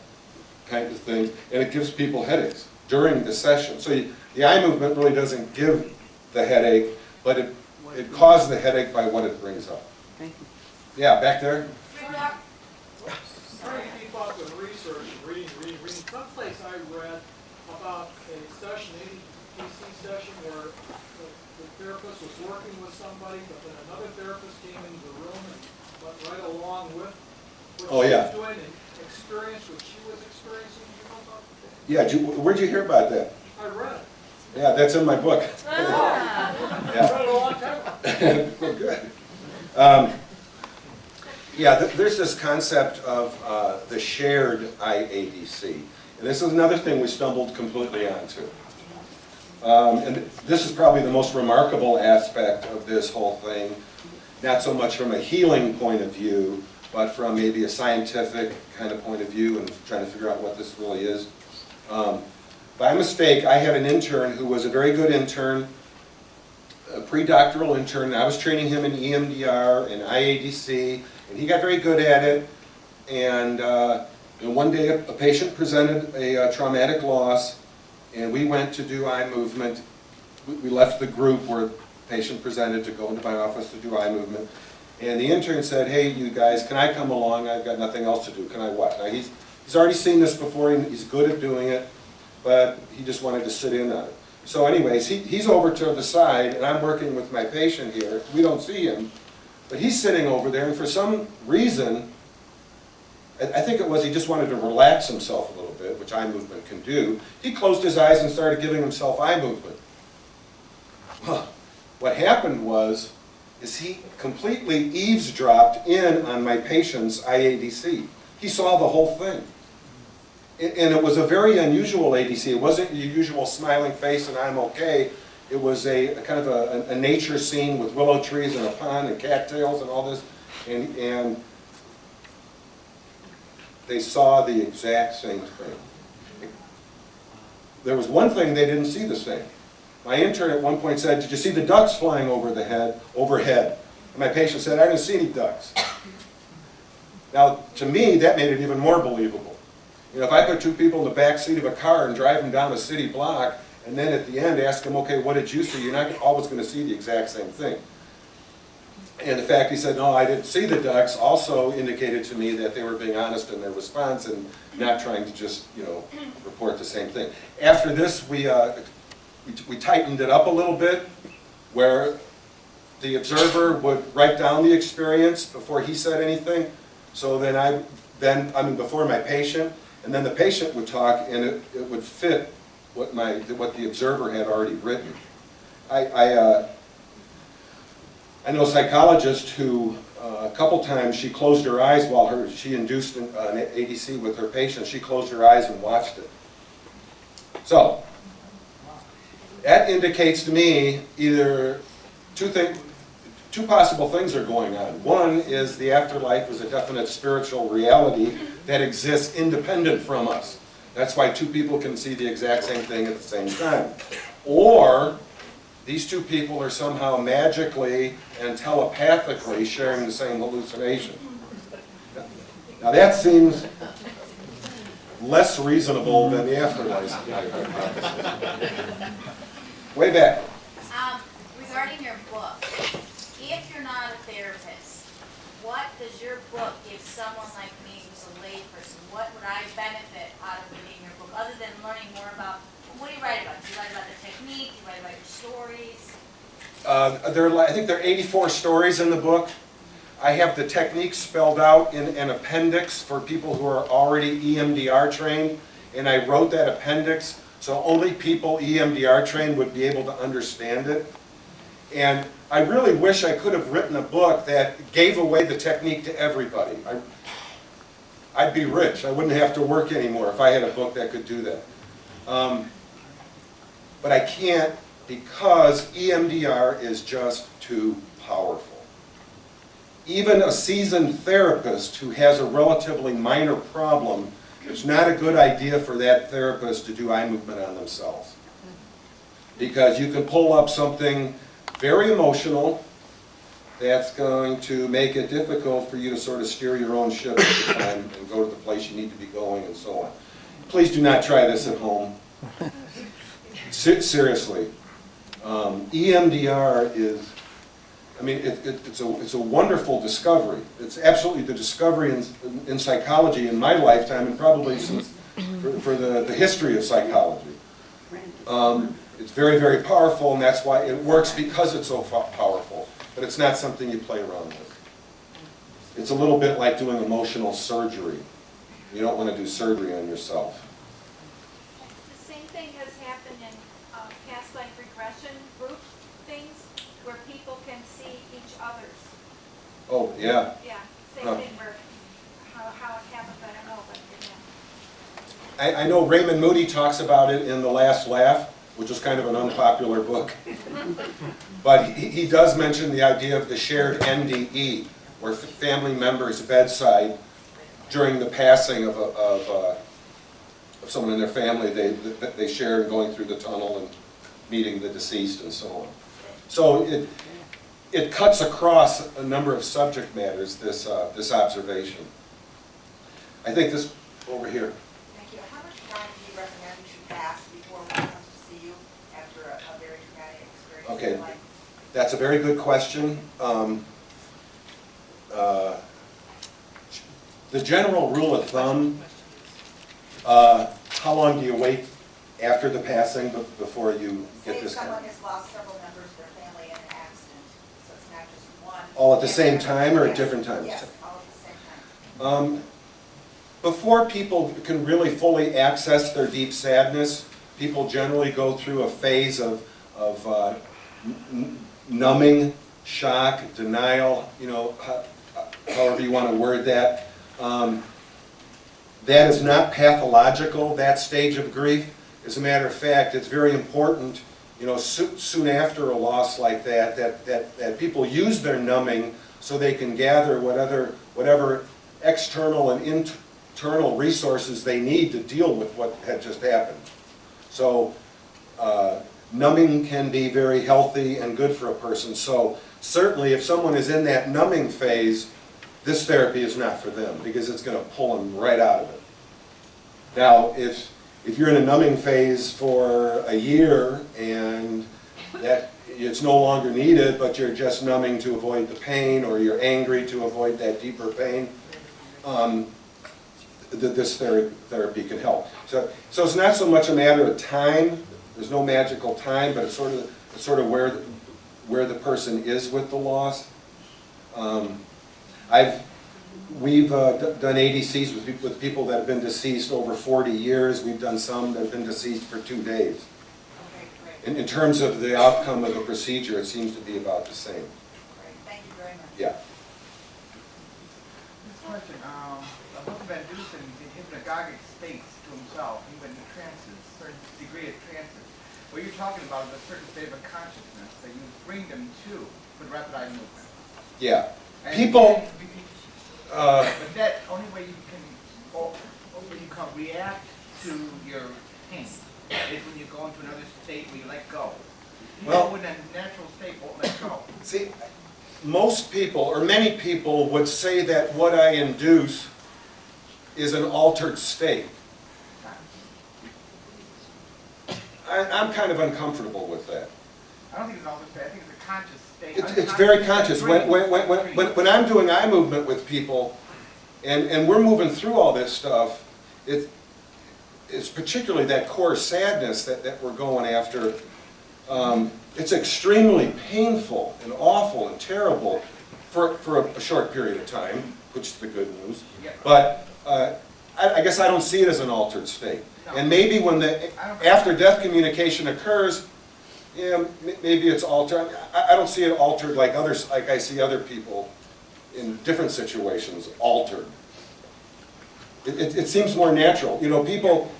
kind of things, and it gives people headaches during the session. So the eye movement really doesn't give the headache, but it causes the headache by what it brings up. Thank you. Yeah, back there? Trying to keep up with research, reading. Someplace I read about a session, ADC session, where the therapist was working with somebody, but then another therapist came into the room and went right along with what she was doing and experienced what she was experiencing. Do you know about that? Yeah, where'd you hear about that? I read it. Yeah, that's in my book. I Yeah. read it a long time ago. Well, good. There's this concept of the shared IADC. And this is another thing we stumbled completely onto. And this is probably the most remarkable aspect of this whole thing, not so much from a healing point of view, but from maybe a scientific kind of point of view and trying to figure out what this really is. By mistake, I had an intern who was a very good intern, a pre-doctoral intern. I was training him in EMDR and IADC, and he got very good at it. And one day a patient presented a traumatic loss, and we went to do eye movement, we left the group where the patient presented to go into my office to do eye movement. And the intern said, hey, you guys, can I come along? I've got nothing else to do. Can I what? Now, he's already seen this before. He's good at doing it, but he just wanted to sit in on it. So anyways, he's over to the side, and I'm working with my patient here. We don't see him, but he's sitting over there, and for some reason, I think it was he just wanted to relax himself a little bit, which eye movement can do. He closed his eyes and started giving himself eye movement. Well, what happened was, he completely eavesdropped in on my patient's IADC. He saw the whole thing. And it was a very unusual ADC. It wasn't your usual smiling face and I'm okay. It was a kind of a nature scene with willow trees and a pond and cattails and all this. And they saw the exact same thing. There was one thing they didn't see the same. My intern at one point said, did you see the ducks flying overhead? And my patient said, I didn't see any ducks. Now, to me, that made it even more believable. You know, if I put two people in the back seat of a car and drive them down a city block, and then at the end ask them, okay, what did you see? You're not always going to see the exact same thing. And the fact he said, no, I didn't see the ducks, also indicated to me that they were being honest in their response and not trying to just, you know, report the same thing. After this, we tightened it up a little bit, where the observer would write down the experience before he said anything. So then before my patient, and then the patient would talk, and it would fit what the observer had already written. I know a psychologist who a couple times she closed her eyes while she induced an ADC with her patient. She closed her eyes and watched it. So that indicates to me either two possible things are going on. One is the afterlife is a definite spiritual reality that exists independent from us. That's why two people can see the exact same thing at the same time. Or these two people are somehow magically and telepathically sharing the same hallucination. Now that seems less reasonable than the afterlife. Way back. Regarding your book, if you're not a therapist, what does your book give someone like me who's a layperson? What would I benefit out of reading your book, other than learning more about, what do you write about? Do you write about the technique? Do you write about your stories? I think there are 84 stories in the book. I have the technique spelled out in an appendix for people who are already EMDR trained, and I wrote that appendix so only people EMDR trained would be able to understand it. And I really wish I could have written a book that gave away the technique to everybody. I'd be rich. I wouldn't have to work anymore if I had a book that could do that. But I can't, because EMDR is just too powerful. Even a seasoned therapist who has a relatively minor problem, it's not a good idea for that therapist to do eye movement on themselves. Because you can pull up something very emotional that's going to make it difficult for you to sort of steer your own ship at the time and go to the place you need to be going and so on. Please do not try this at home. Seriously. EMDR is, I mean, it's a wonderful discovery. It's absolutely the discovery in psychology in my lifetime, and probably for the history of psychology. It's very, very powerful, and that's why it works, because it's so powerful. But it's not something you play around with. It's a little bit like doing emotional surgery. You don't want to do surgery on yourself. The same thing has happened in past life regression group things, where people can see each other's. Oh, yeah. Yeah, same Huh. thing where, how it happens, I don't know, but yeah. I know Raymond Moody talks about it in The Last Laugh, which is kind of an unpopular book. But he does mention the idea of the shared NDE, where family members bedside, during the passing of someone in their family, they share in going through the tunnel and meeting the deceased and so on. So it cuts across a number of subject matters, this observation. I think this over here. Thank you. How much time do you recommend you should pass before one comes to see you after a very traumatic Okay, that's a very good question. The general rule of thumb, how long do you wait after the passing before you get this kind of? Say someone has lost several members of their family in an accident, so it's not just one. All at the same time or at Yes, different times? Yes, all at the same time. Before people can really fully access their deep sadness, people generally go through a phase of numbing, shock, denial, you know, however you want to word that. That is not pathological, that stage of grief. As a matter of fact, it's very important, you know, soon after a loss like that people use their numbing so they can gather whatever external and internal resources they need to deal with what had just happened. So numbing can be very healthy and good for a person. So certainly if someone is in that numbing phase, this therapy is not for them because it's going to pull them right out of it. Now, if you're in a numbing phase for a year and that it's no longer needed, but you're just numbing to avoid the pain, or you're angry to avoid that deeper pain, this therapy can help. So it's not so much a matter of time. There's no magical time, but it's sort of where the person is with the loss. We've done ADCs with people that have been deceased over 40 years. We've done some that have been deceased for 2 days. Okay, great, In terms of the outcome of the procedure, it seems to be about the same. great, thank you very much. Yeah. This question, Dr. Van Dusen, in hypnagogic states to himself, he went into trances, a certain degree of trances. What you're talking about is a certain state of consciousness that you bring them to with rapid eye movement. Yeah. And People. But that only way you can react to your pain is when you go into another state where you let go. Well, People in a natural state won't let go. See, most people, or many people, would say that what I induce is an altered state. I'm kind of uncomfortable with that. I don't think it's altered state. I think it's a conscious state. It's very conscious. When I'm doing eye movement with people, and we're moving through all this stuff, it's particularly that core sadness that we're going after. It's extremely painful and awful and terrible for a short period of time, which is the good news. But I guess I don't see it as an altered state. And maybe when the after-death communication occurs, yeah, maybe it's altered. I don't see it altered like I see other people in different situations altered. It seems more natural. You know, people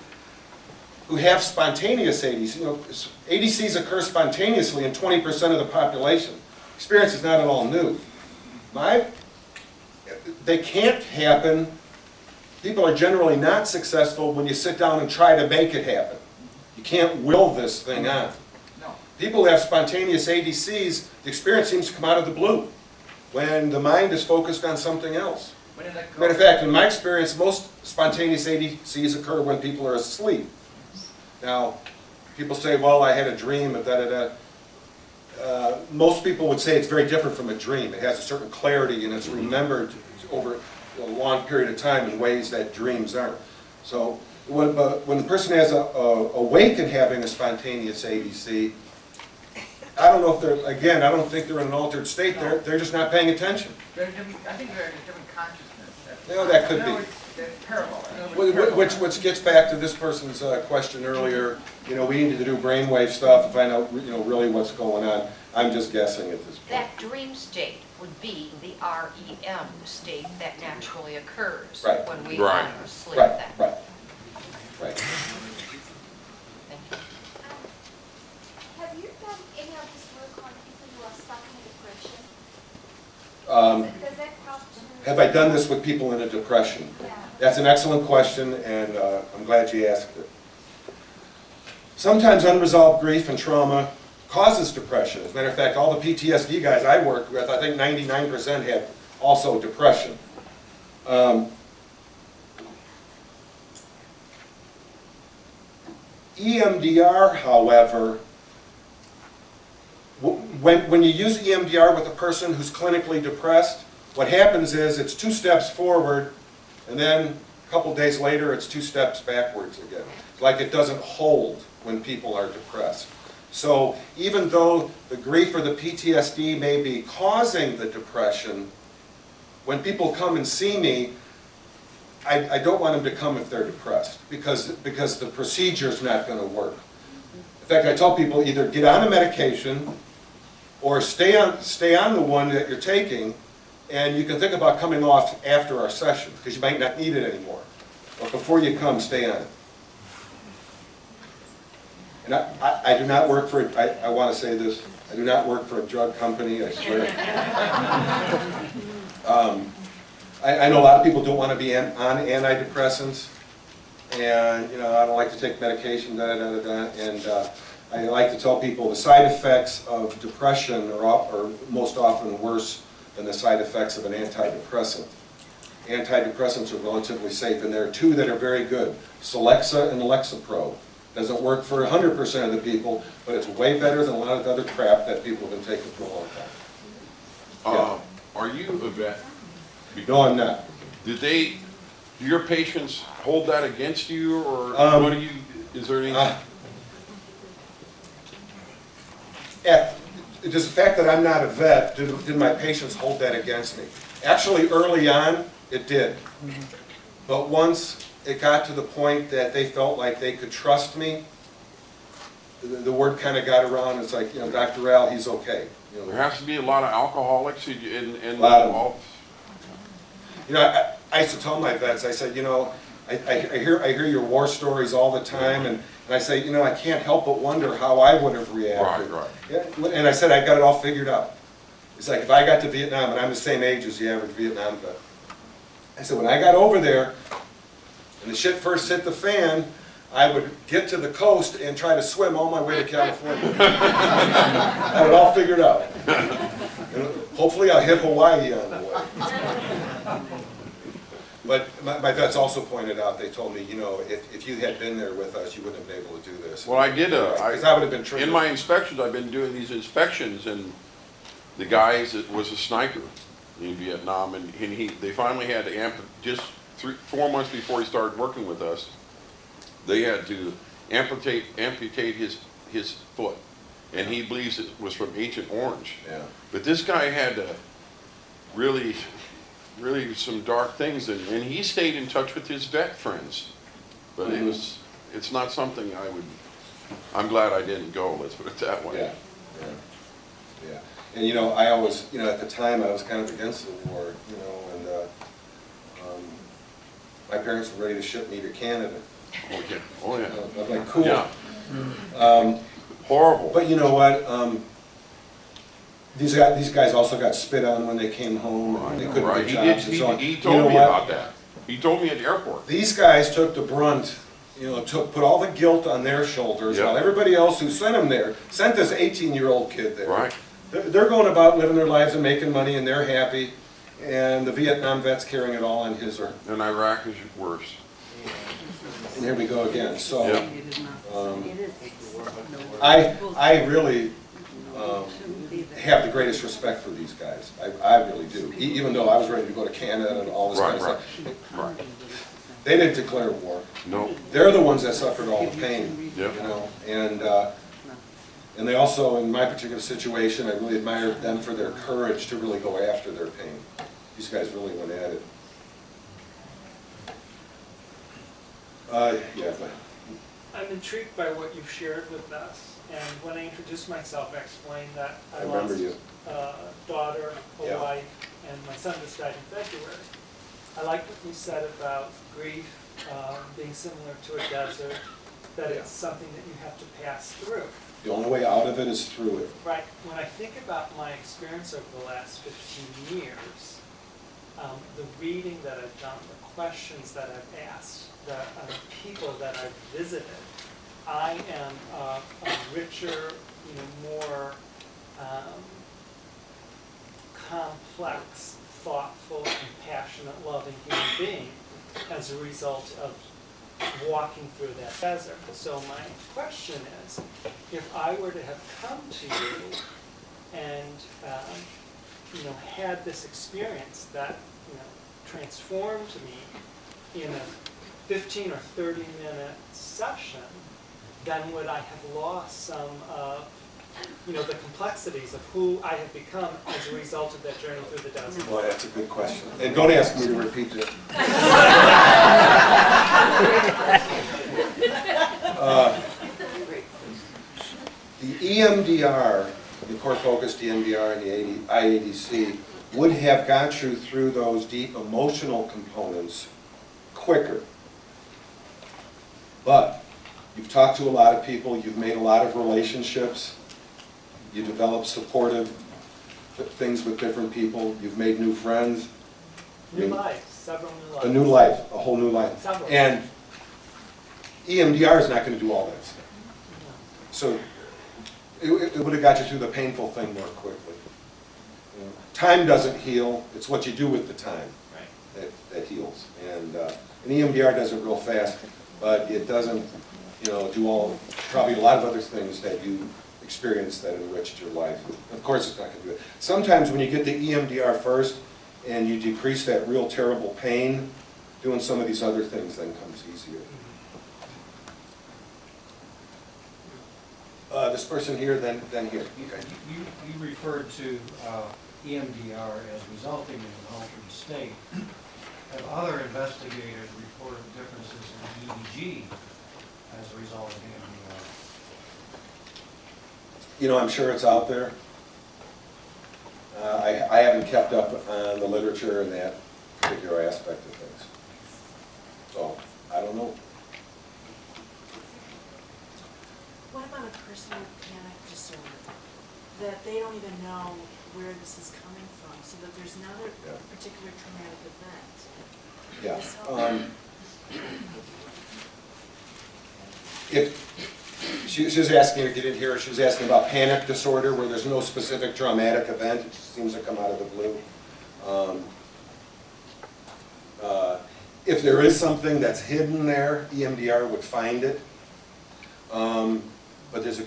who have spontaneous ADCs, you know, ADCs occur spontaneously in 20% of the population. Experience is not at all new. They can't happen. People are generally not successful when you sit down and try to make it happen. You can't will this thing on. People who have spontaneous ADCs, the experience seems to come out of the blue when the mind is focused on something else. Matter of fact, in my experience, most spontaneous ADCs occur when people are asleep. Now, people say, well, I had a dream, da-da-da. Most people would say it's very different from a dream. It has a certain clarity and it's remembered over a long period of time in ways that dreams aren't. So when the person has awake and having a spontaneous ADC, I don't know if they're, again, I don't think they're in an altered state. They're just not paying attention. I think they're in a different consciousness. You know, that could be. It's parallel. Which gets back to this person's question earlier. You know, we need to do brainwave stuff to find out, you know, really what's going on. I'm just guessing at this point. That dream state would be the REM state that naturally occurs Right. when we Right. are asleep. Right, then. right. Thank you. Have you done any of this work on people who are stuck in depression? Does that help to? Have I done this with people in a depression? Yeah. That's an excellent question, and I'm glad you asked it. Sometimes unresolved grief and trauma causes depression. As a matter of fact, all the PTSD guys I work with, I think 99% have also depression. EMDR, however, when you use EMDR with a person who's clinically depressed, what happens is it's 2 steps forward, and then a couple days later, it's 2 steps backwards again. Like it doesn't hold when people are depressed. So even though the grief or the PTSD may be causing the depression, when people come and see me, I don't want them to come if they're depressed, because the procedure's not going to work. In fact, I tell people either get on a medication or stay on the one that you're taking, and you can think about coming off after our session, because you might not need it anymore. But before you come, stay on it. And I do not work for, I want to say this, I do not work for a drug company, I swear. I know a lot of people don't want to be on antidepressants, and I don't like to take medication, and I like to tell people the side effects of depression are most often worse than the side effects of an antidepressant. Antidepressants are relatively safe, and there are 2 that are very good, Celexa and Lexapro. Doesn't work for 100% of the people, but it's way better than a lot of the other crap that people have been taking for a long time. Are you a vet? No, I'm not. Do your patients hold that against you, or what do you, is there any? Does the fact that I'm not a vet, did my patients hold that against me? Actually, early on, it did. But once it got to the point that they felt like they could trust me, the word kind of got around. It's like, Dr. Al, he's okay. There has to be a lot of alcoholics in a lot of all. I used to tell my vets, I said, I hear your war stories all the time, and I say, I can't help but wonder how I would have reacted. Right. Yeah, and I said, I got it all figured out. It's like if I got to Vietnam, and I'm the same age as the average Vietnam vet, I said, when I got over there, and the shit first hit the fan, I would get to the coast and try to swim all my way to California. I had it all figured out. And hopefully I'll hit Hawaii on the way. But my vets also pointed out, they told me, if you had been there with us, you wouldn't have been able to do this. Well, I did. Because I would have been triggered. In my inspections, I've been doing these inspections, and the guy was a sniper in Vietnam, and they finally had to just 4 months before he started working with us, they had to amputate his foot, and he believes it was from Agent Orange. Yeah. But this guy had really some dark things, and he stayed in touch with his vet friends. But it's not something I'm glad I didn't go, let's put it that way. Yeah. And I always, at the time I was kind of against the war, and my parents were ready to ship me to Canada. Oh yeah. I'm like, cool. Yeah. Horrible. But you know what? These guys also got spit on when they came home. And they couldn't get jobs and so on. He told me about that. He told me at the airport. These guys took the brunt, put all the guilt on their shoulders, while everybody else who sent them there sent this 18-year-old kid there. Right. They're going about living their lives and making money, and they're happy. And the Vietnam vet's carrying it all on his or. And Iraq is worse. And here we go again. So, yeah. I really have the greatest respect for these guys. I really do. Even though I was ready to go to Canada and all this kind of stuff. Right. They didn't declare war. No. They're the ones that suffered all the pain. Yep. And they also, in my particular situation, I really admire them for their courage to really go after their pain. These guys really went at it. Yeah. I'm intrigued by what you've shared with us, and when I introduced myself, I explained that I remember lost you. a daughter, a Yeah. wife, and my son just died in February. I like what you said about grief being similar to a desert, that it's something that you have to pass through. The only way out of it is through it. Right. When I think about my experience over the last 15 years, the reading that I've done, the questions that I've asked, the people that I've visited, I am a richer, more complex, thoughtful, compassionate, loving human being as a result of walking through that desert. So my question is, if I were to have come to you and had this experience that transformed me in a 15 or 30-minute session, then would I have lost some of the complexities of who I have become as a result of that journey through the desert? Well, that's a good question. And don't ask me to repeat it. The EMDR, the core-focused EMDR and the IADC, would have got you through those deep emotional components quicker. But you've talked to a lot of people, you've made a lot of relationships, you develop supportive things with different people, you've made new friends. New life, several new lives. A new life, a whole new life. Several. And EMDR is not going to do all that stuff. So it would have got you through the painful thing more quickly. Time doesn't heal, it's what you do with the time that heals. And EMDR does it real fast, but it doesn't do probably a lot of other things that you experience that enriched your life. Of course it's not going to do it. Sometimes when you get the EMDR first and you decrease that real terrible pain, doing some of these other things then comes easier. This person here, then here. Okay. You referred to EMDR as resulting in an altered state. Have other investigators reported differences in EEG as a result of EMDR? I'm sure it's out there. I haven't kept up on the literature in that particular aspect of things. So, I don't know. What about a person with panic disorder? That they don't even know where this is coming from, so that there's not a particular traumatic event. She was asking, if you didn't hear her, she was asking about panic disorder where there's no specific traumatic event, it just seems to come out of the blue. If there is something that's hidden there, EMDR would find it. But there's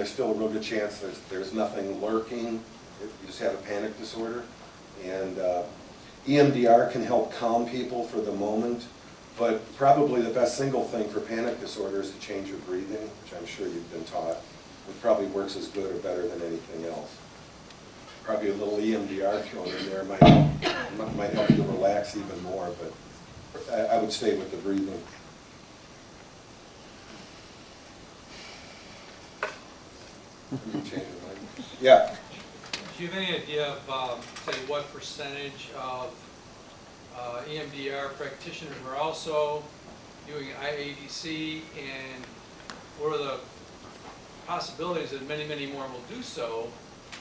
still a real good chance there's nothing lurking if you just have a panic disorder. And EMDR can help calm people for the moment, but probably the best single thing for panic disorder is to change your breathing, which I'm sure you've been taught. It probably works as good or better than anything else. Probably a little EMDR thrown in there might help you relax even more, but I would stay with the breathing. Yeah. Do you have any idea of, say, what percentage of EMDR practitioners are also doing IADC, and what are the possibilities that many, many more will do so?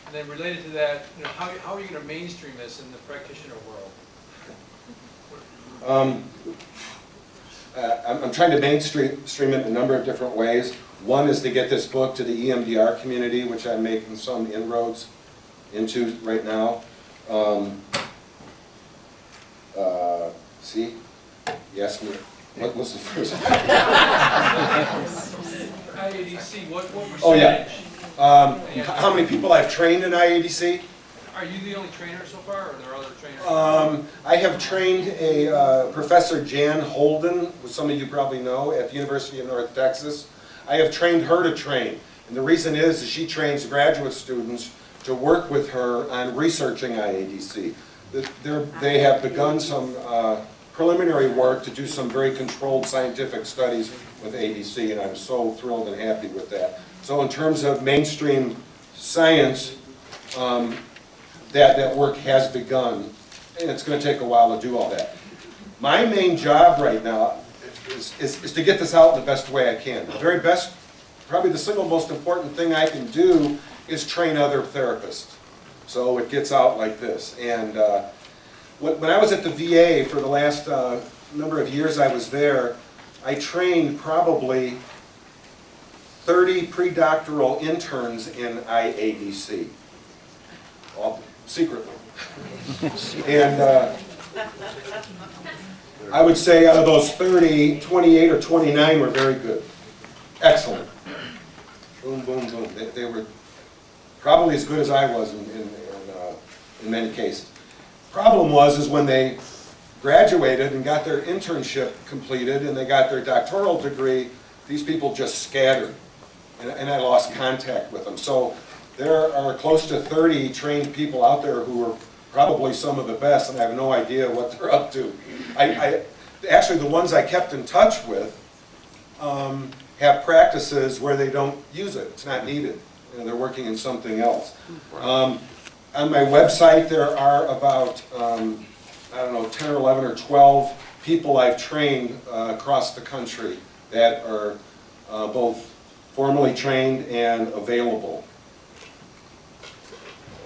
And then related to that, how are you going to mainstream this in the practitioner world? I'm trying to mainstream it in a number of different ways. One is to get this book to the EMDR community, which I'm making some inroads into right now. See? You asked me, what was the first? IADC, what percentage? Oh, yeah. How many people I've trained in IADC? Are you the only trainer so far, or are there other trainers? I have trained a Professor Jan Holden, who some of you probably know, at the University of North Texas. I have trained her to train. And the reason is she trains graduate students to work with her on researching IADC. They have begun some preliminary work to do some very controlled scientific studies with ADC, and I'm so thrilled and happy with that. So in terms of mainstream science, that work has begun, and it's going to take a while to do all that. My main job right now is to get this out in the best way I can. The very best, probably the single most important thing I can do is train other therapists. So it gets out like this. And when I was at the VA for the last number of years I was there, I trained probably 30 pre-doctoral interns in IADC, all secretly. And I would say out of those 30, 28 or 29 were very good. Excellent. Boom, boom, boom. They were probably as good as I was in many cases. Problem was when they graduated and got their internship completed and they got their doctoral degree, these people just scattered, and I lost contact with them. So there are close to 30 trained people out there who are probably some of the best, and I have no idea what they're up to. Actually, the ones I kept in touch with have practices where they don't use it. It's not needed. You know, they're working in something else. On my website, there are about, I don't know, 10 or 11 or 12 people I've trained across the country that are both formally trained and available.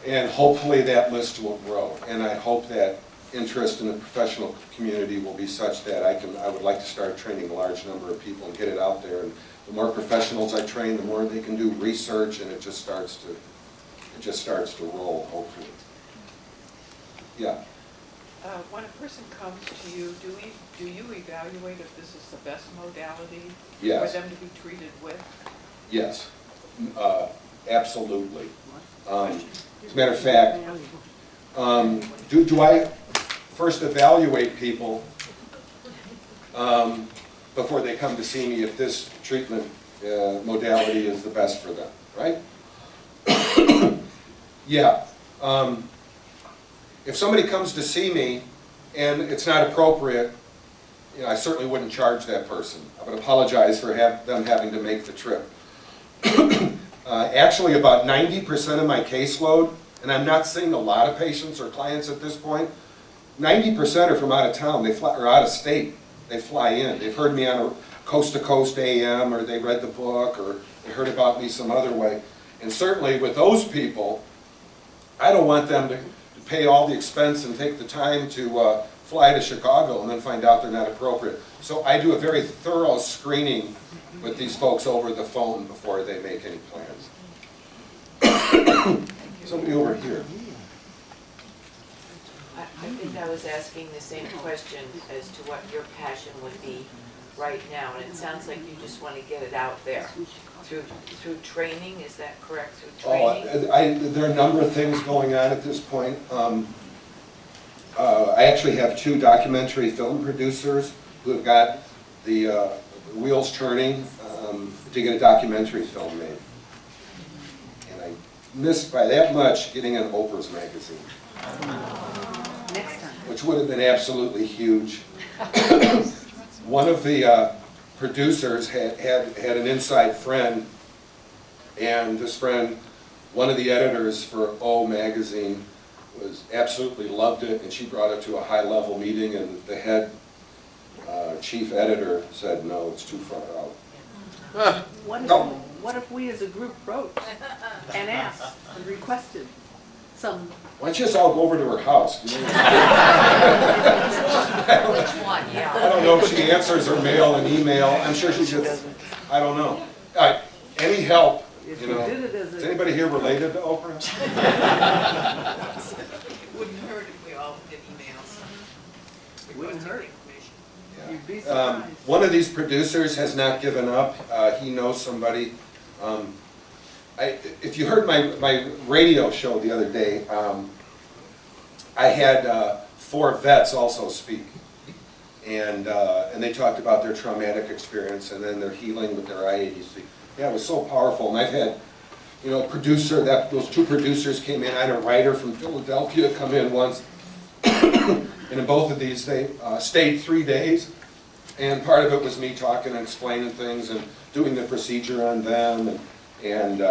And hopefully that list will grow. And I hope that interest in the professional community will be such that I would like to start training a large number of people and get it out there. And the more professionals I train, the more they can do research, and it just starts to roll, hopefully. Yeah. When a person comes to you, do you evaluate if this is the best modality Yes. for them to be treated with? Yes, absolutely. As a matter of fact, do I first evaluate people before they come to see me if this treatment modality is the best for them, right? Yeah. If somebody comes to see me and it's not appropriate, you know, I certainly wouldn't charge that person. I would apologize for them having to make the trip. Actually, about 90% of my caseload, and I'm not seeing a lot of patients or clients at this point, 90% are from out of town, or out of state. They fly in. They've heard me on a coast-to-coast AM, or they read the book, or they heard about me some other way. And certainly with those people, I don't want them to pay all the expense and take the time to fly to Chicago and then find out they're not appropriate. So I do a very thorough screening with these folks over the phone before they make any plans. Somebody over here. I think I was asking the same question as to what your passion would be right now, and it sounds like you just want to get it out there. Through training, is that correct? Through training? There are a number of things going on at this point. I actually have 2 documentary film producers who have got the wheels turning to get a documentary film made. And I missed by that much getting an Oprah's magazine. Next time. Which would have been absolutely huge. One of the producers had an inside friend, and this friend, one of the editors for O magazine, absolutely loved it, and she brought it to a high-level meeting, and the head chief editor said, no, it's too far out. What if we as a group wrote and asked and requested some? Why don't you just all go over to her house? Which one, yeah. I don't know if she answers her mail and email. I'm sure she gets, I don't know. Any help, you know. Is anybody here related to Oprah? It wouldn't hurt if we all did emails. It wouldn't hurt. Yeah. You'd be surprised. One of these producers has not given up. He knows somebody. If you heard my radio show the other day, I had 4 vets also speak, and they talked about their traumatic experience and then their healing with their IADC. Yeah, it was so powerful. And I've had, you know, those 2 producers came in. I had a writer from Philadelphia come in once, and in both of these they stayed 3 days, and part of it was me talking and explaining things and doing the procedure on them, and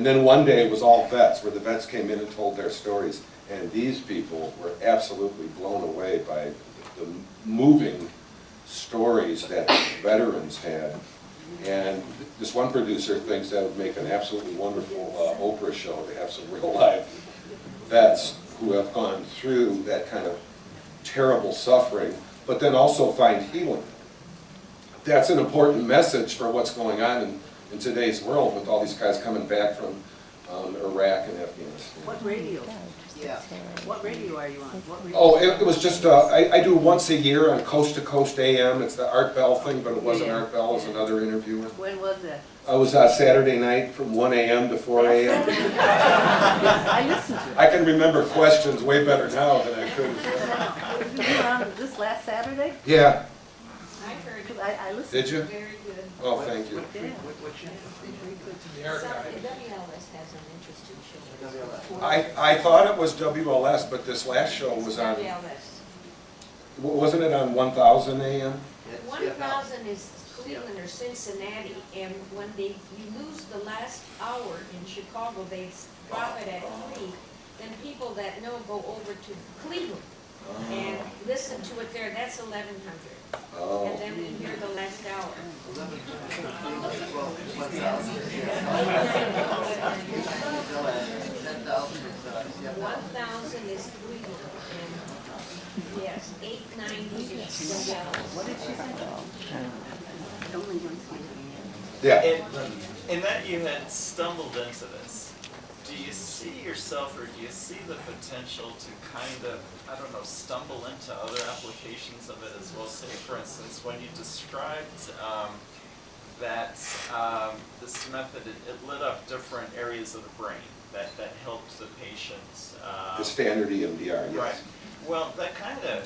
then one day it was all vets, where the vets came in and told their stories. And these people were absolutely blown away by the moving stories that veterans had. And this one producer thinks that would make an absolutely wonderful Oprah show, to have some real live vets who have gone through that kind of terrible suffering, but then also find healing. That's an important message for what's going on in today's world, with all these guys coming back from Iraq and Afghanistan. What radio? Yeah. What radio are you on? What radio? Oh, it was just, I do once a year on Coast to Coast AM. It's the Art Bell thing, but it wasn't Yeah. Art Bell, it was another interviewer. When was that? I was Saturday night from 1 a.m. to 4 a.m. I listened to it. I can remember questions way better now than I could. You were on this last Saturday? Yeah, I heard. Because I listened. did you? Very good. Oh, thank you. Yeah. The archive. WLS has an interesting show. I thought it was WLS, but this last show was on, WLS. wasn't it on 1000 a.m.? 1000 is Cleveland or Cincinnati, and when you lose the last hour in Chicago, they drop it at 3. Then people that know go over to Cleveland and listen to it there. That's 1100. Oh. And then we hear the last hour. 1000 is Cleveland, and yes, 890 is Dallas. What did she say? Only one thing. Yeah. In that you had stumbled into this, do you see yourself or do you see the potential to kind of, I don't know, stumble into other applications of it as well? Say, for instance, when you described this method, it lit up different areas of the brain that helped the patients. The standard EMDR, yes. Right. Well, that kind of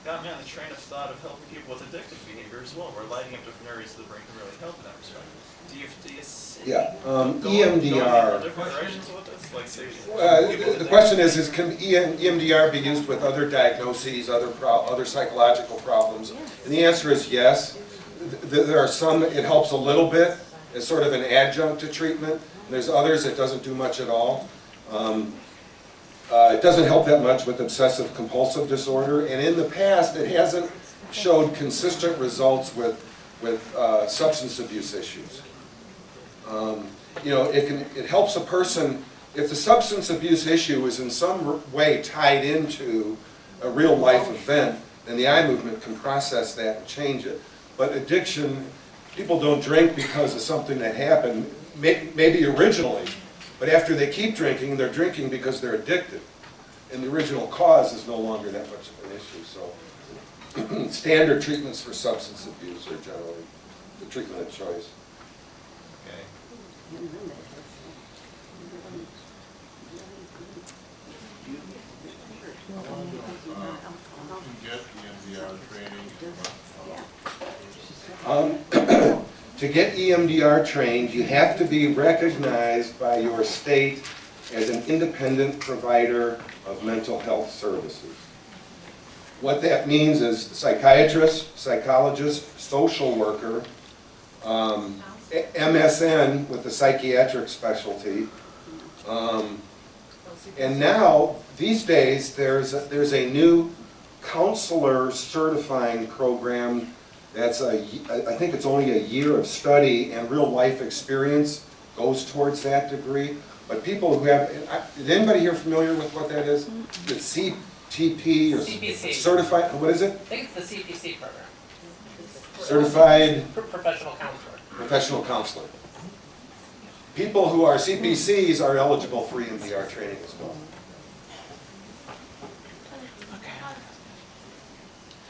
got me on the train of thought of helping people with addictive behavior as well, where lighting up different areas of the brain can really help in that respect. Do you see Yeah, going EMDR. in different directions with this? Like, say, The question is can EMDR be used with other diagnoses, other psychological problems? And the answer is yes. There are some, it helps a little bit as sort of an adjunct to treatment. And there's others it doesn't do much at all. It doesn't help that much with obsessive compulsive disorder. And in the past, it hasn't showed consistent results with substance abuse issues. You know, it helps a person, if the substance abuse issue is in some way tied into a real life event, then the eye movement can process that and change it. But addiction, people don't drink because of something that happened, maybe originally, but after they keep drinking, they're drinking because they're addicted. And the original cause is no longer that much of an issue. So standard treatments for substance abuse are generally the treatment of choice. okay. Get EMDR training. To get EMDR trained, you have to be recognized by your state as an independent provider of mental health services. What that means is psychiatrist, psychologist, social worker, MSN with a psychiatric specialty. And now, these days, there's a new counselor certifying program that's I think it's only a year of study and real life experience goes towards that degree. But people who have, is anybody here familiar with what that is? It's CTP or CPC. Certified, what is it? I think it's the CPC program. Certified Professional counselor. Professional Counselor. People who are CPCs are eligible for EMDR training as well.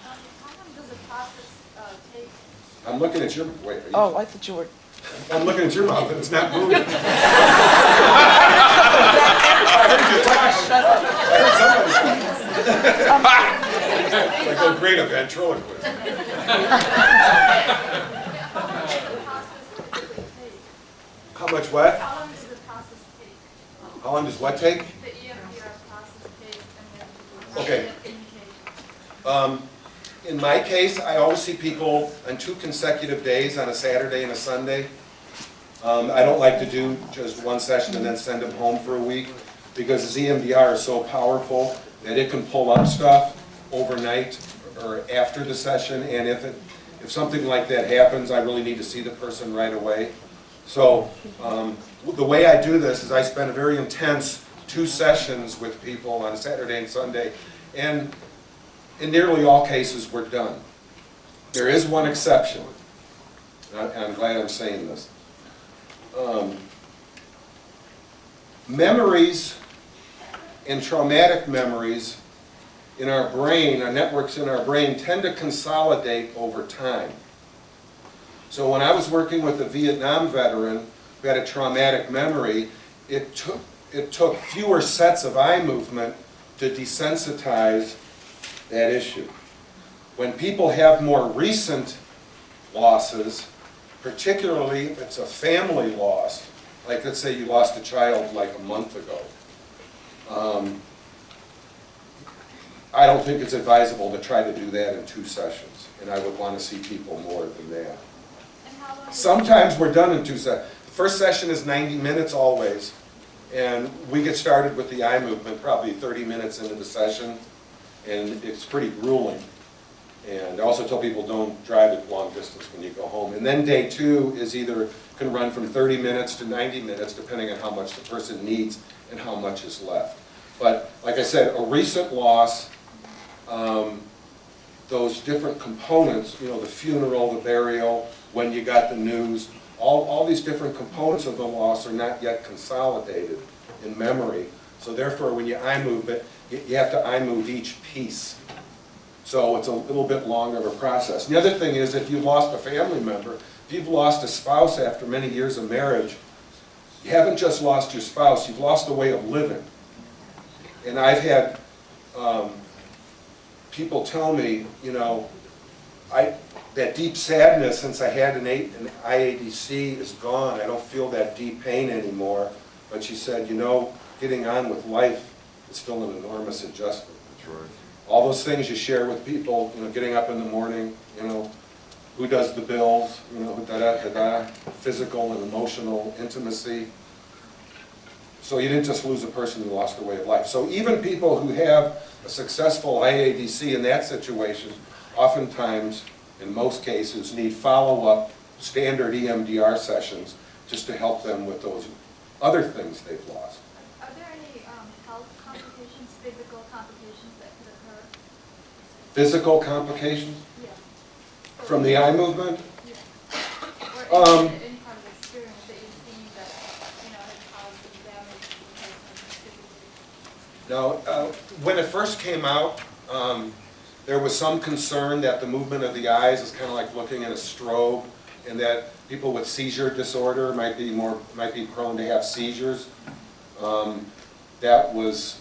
How long does the process take? I'm looking at your, wait, are you? Oh, I thought you were. I'm looking at your mouth and it's not moving. I heard you talk. I heard somebody. Like, oh, great, a ventriloquist. How much what? How long does the process take? How long does what take? The EMDR process take and then Okay. intake? In my case, I always see people on 2 consecutive days, on a Saturday and a Sunday. I don't like to do just one session and then send them home for a week, because this EMDR is so powerful that it can pull up stuff overnight or after the session, and if something like that happens, I really need to see the person right away. So the way I do this is I spend a very intense 2 sessions with people on a Saturday and Sunday, and in nearly all cases, we're done. There is one exception, and I'm glad I'm saying this. Memories and traumatic memories in our brain, our networks in our brain, tend to consolidate over time. So when I was working with a Vietnam veteran who had a traumatic memory, it took fewer sets of eye movement to desensitize that issue. When people have more recent losses, particularly if it's a family loss, like let's say you lost a child like a month ago, I don't think it's advisable to try to do that in 2 sessions, and I would want to see people more than that. Sometimes we're done in 2 sessions. The first session is 90 minutes always, and we get started with the eye movement probably 30 minutes into the session, and it's pretty grueling. And I also tell people don't drive at long distance when you go home. And then day 2 is either can run from 30 minutes to 90 minutes, depending on how much the person needs and how much is left. But like I said, a recent loss, those different components, you know, the funeral, the burial, when you got the news, all these different components of the loss are not yet consolidated in memory. So therefore, when you eye move it, you have to eye move each piece. So it's a little bit longer of a process. And the other thing is, if you've lost a family member, if you've lost a spouse after many years of marriage, you haven't just lost your spouse, you've lost a way of living. And I've had people tell me, you know, that deep sadness since I had an IADC is gone. I don't feel that deep pain anymore. But she said, you know, getting on with life is still an enormous adjustment. That's right. All those things you share with people, you know, getting up in the morning, you know, who does the bills, you know, da-da-da-da, physical and emotional intimacy. So you didn't just lose a person, you lost a way of life. So even people who have a successful IADC in that situation, oftentimes, in most cases, need follow-up standard EMDR sessions just to help them with those other things they've lost. Are there any health complications, physical complications that could occur? Physical complications Yeah. from the eye movement? Yeah. Or any kind of experience that you've seen that, you know, has caused some damage to the person physically? Now, when it first came out, there was some concern that the movement of the eyes is kind of like looking at a strobe, and that people with seizure disorder might be prone to have seizures. That was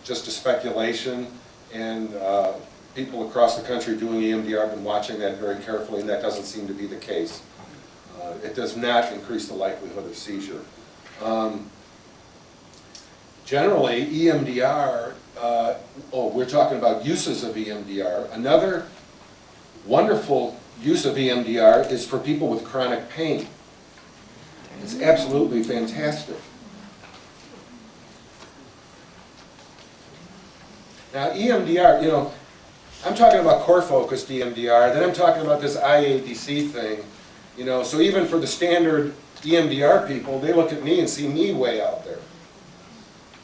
just a speculation, and people across the country doing EMDR have been watching that very carefully, and that doesn't seem to be the case. It does not increase the likelihood of seizure. Generally, EMDR, we're talking about uses of EMDR. Another wonderful use of EMDR is for people with chronic pain. It's absolutely fantastic. Now, EMDR, you know, I'm talking about core-focused EMDR, then I'm talking about this IADC thing, you know, so even for the standard EMDR people, they look at me and see me way out there.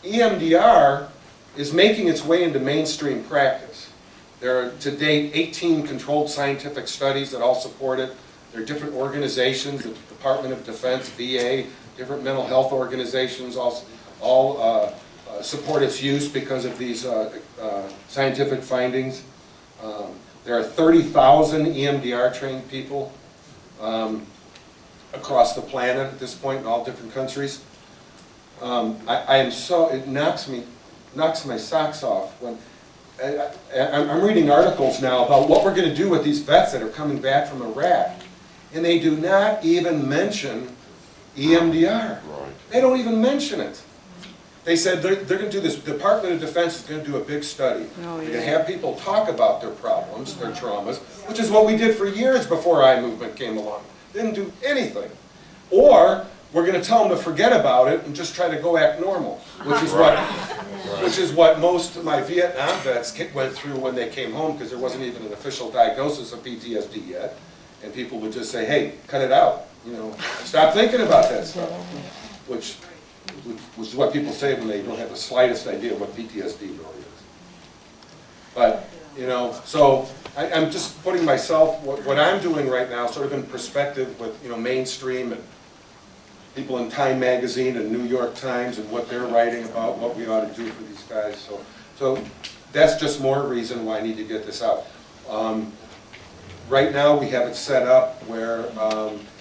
EMDR is making its way into mainstream practice. There are, to date, 18 controlled scientific studies that all support it. There are different organizations, the Department of Defense, VA, different mental health organizations all support its use because of these scientific findings. There are 30,000 EMDR trained people across the planet at this point in all different countries. It knocks my socks off when I'm reading articles now about what we're going to do with these vets that are coming back from Iraq, and they do not even mention EMDR. Right. They don't even mention it. They said they're going to do this. The Department of Defense is going to do a big study. They're going to have people talk about their problems, their traumas, which is what we did for years before eye movement came along. Didn't do anything. Or we're going to tell them to forget about it and just try to go act normal, which is what most of my Vietnam vets went through when they came home, because there wasn't even an official diagnosis of PTSD yet, and people would just say, "Hey, cut it out, you know, stop thinking about that stuff," which is what people say when they don't have the slightest idea what PTSD really is. But you know, so I'm just putting myself what I'm doing right now sort of in perspective with, you know, mainstream and people in Time Magazine and New York Times and what they're writing about what we ought to do for these guys. So that's just more reason why I need to get this out. Right now, we have it set up where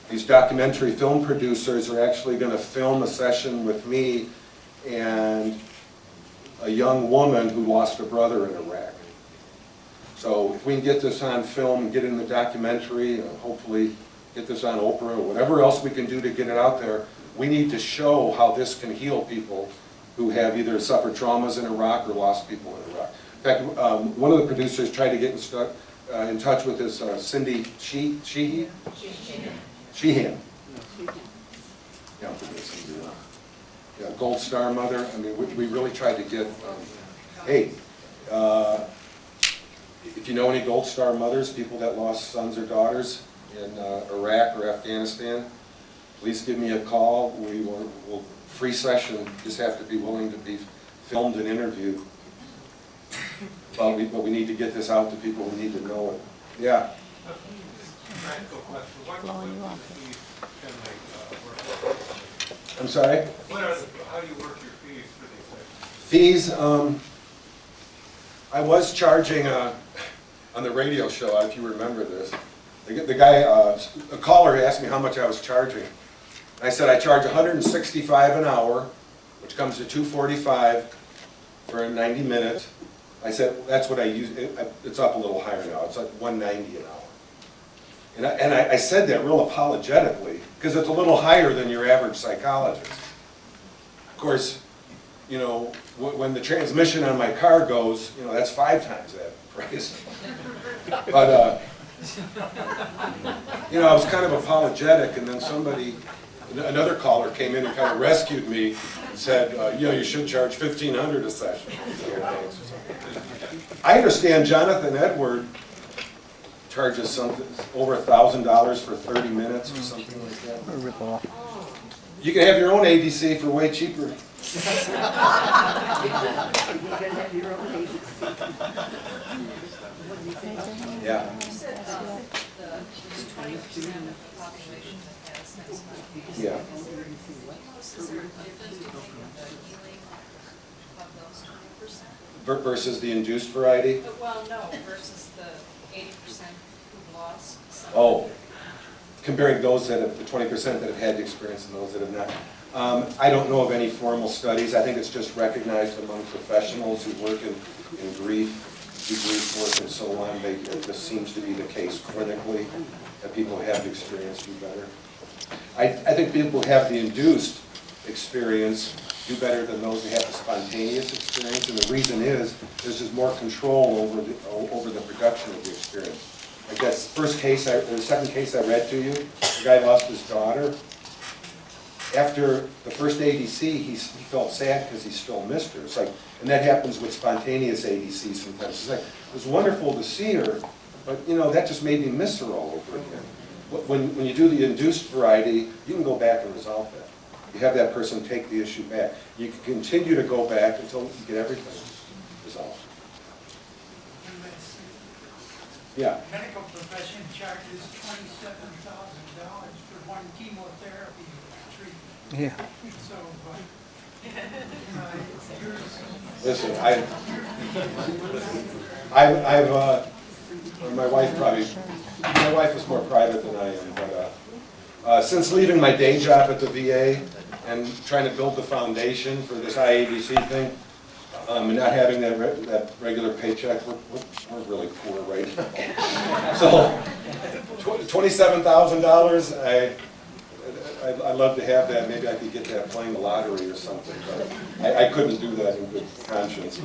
these documentary film producers are actually going to film a session with me and a young woman who lost a brother in Iraq. So if we can get this on film, get it in the documentary, and hopefully get this on Oprah, or whatever else we can do to get it out there, we need to show how this can heal people who have either suffered traumas in Iraq or lost people in Iraq. In fact, one of the producers tried to get in touch with this Cindy Sheehan. Yeah, Gold Star mother. I mean, we really tried to get, hey, if you know any Gold Star mothers, people that lost sons or daughters in Iraq or Afghanistan, please give me a call. We'll free session. Just have to be willing to be filmed and interviewed. But we need to get this out to people who need to know it. Yeah. I'm sorry? How do you work your fees for these things? Fees, I was charging on the radio show, if you remember this. The guy, a caller asked me how much I was charging. I said I charge $165 an hour, which comes to $245 for 90 minutes. I said that's what I use. It's up a little higher now. It's like $190 an hour. And I said that real apologetically because it's a little higher than your average psychologist. Of course, you know, when the transmission on my car goes, you know, that's 5 times that price. But you know, I was kind of apologetic, and then another caller came in and kind of rescued me and said, you know, you should charge $1,500 a session. I understand Jonathan Edward charges something over $1,000 for 30 minutes or something like that. You can have your own ADC for way cheaper. You can have your own agency. Yeah. You said the 20% of the population that has sense of Yeah. Is there a difference between the healing of those 20%? Versus the induced variety? Well, no, versus the 80% who've lost. Oh, comparing those that have, the 20% that have had the experience and those that have not. I don't know of any formal studies. I think it's just recognized among professionals who work in grief, do grief work and so on. This seems to be the case clinically, that people who have the experience do better. I think people who have the induced experience do better than those who have the spontaneous experience, and the reason is there's just more control over the production of the experience. Like that first case, the second case I read to you, the guy lost his daughter. After the first ADC, he felt sad because he still missed her. It's like, and that happens with spontaneous ADC sometimes. It's like, it was wonderful to see her, but you know, that just made me miss her all over again. When you do the induced variety, you can go back and resolve that. You have that person take the issue back. You can continue to go back until you get everything resolved. Yeah. Medical profession charges $27,000 for one chemotherapy treatment. Yeah. So, Listen, my wife is more private than I am, but since leaving my day job at the VA and trying to build the foundation for this IADC thing, and not having that regular paycheck, we're really poor right now. So, $27,000, I'd love to have that. Maybe I could get that playing the lottery or something, but I couldn't do that in good conscience.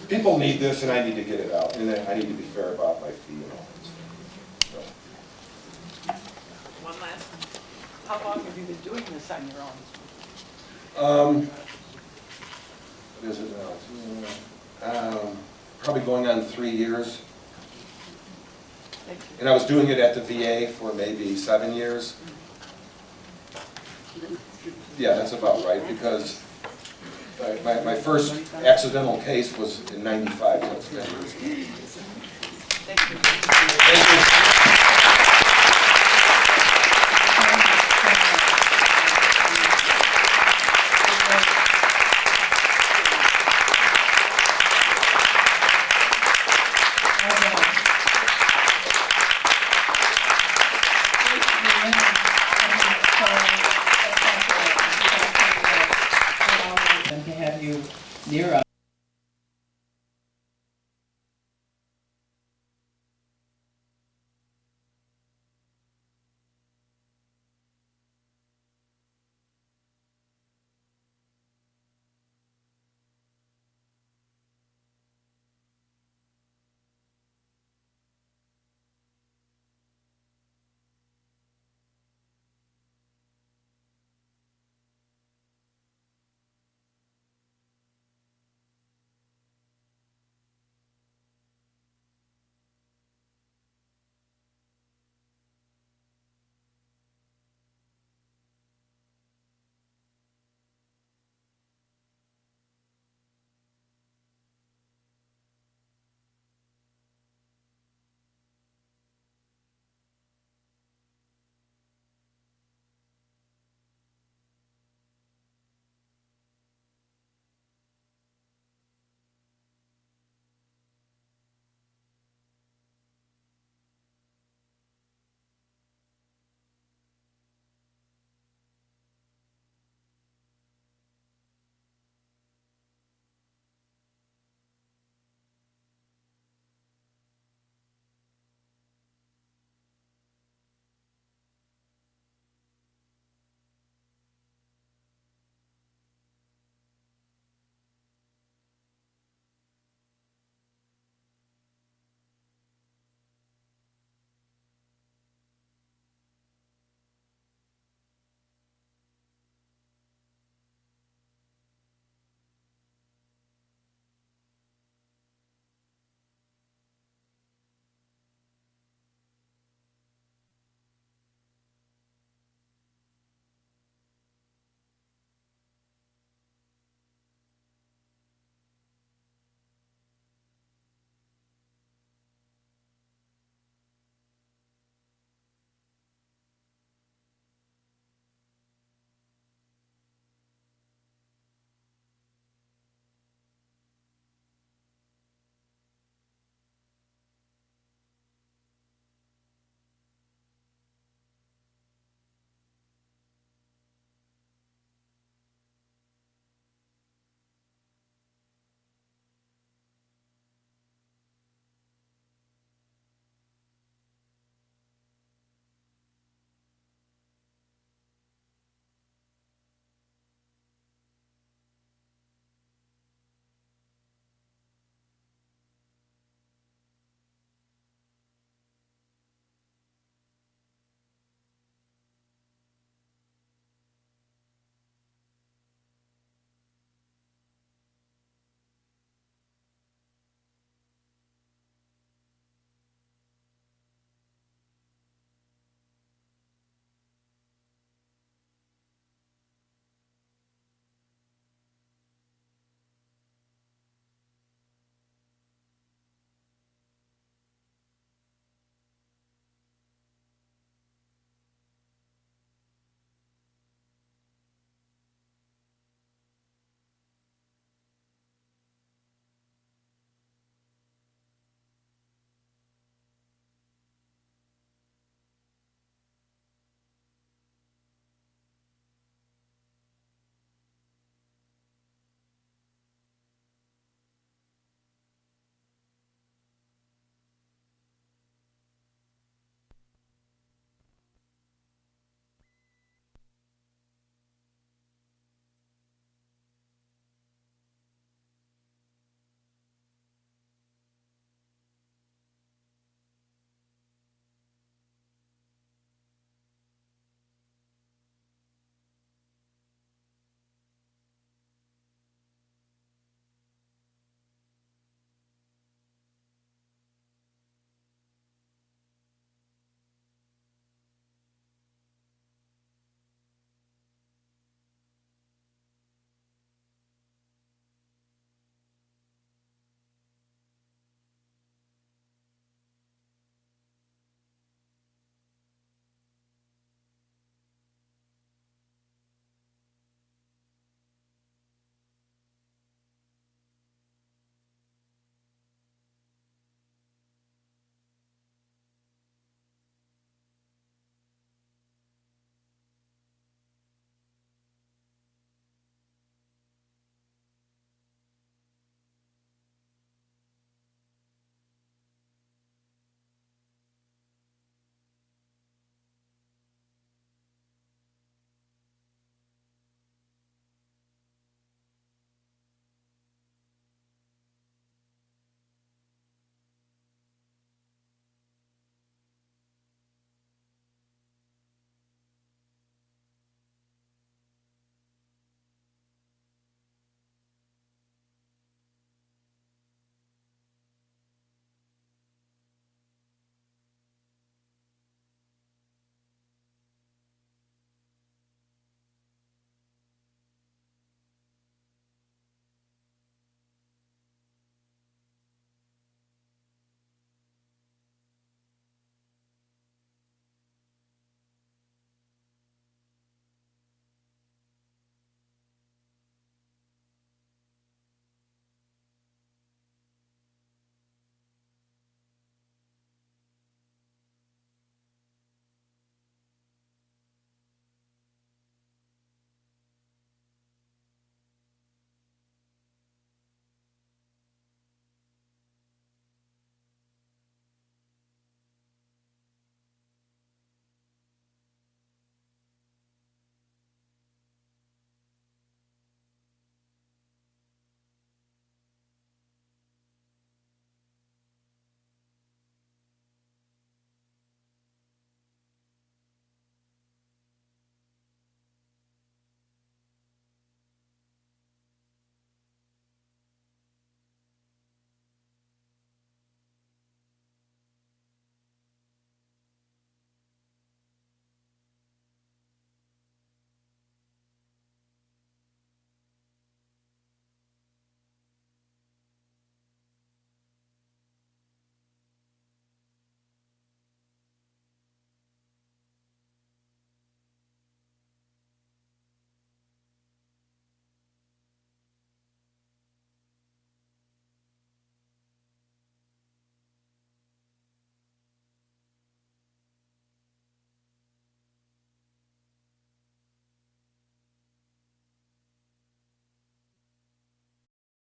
People need this, and I need to get it out, and I need to be fair about my fee and all that. So. One last one. How long have you been doing this on your own? What is it now? Probably going on 3 years. And I was doing it at the VA for maybe 7 years. Yeah, that's about right, because my first accidental case was in '95, so that's 10 years ago.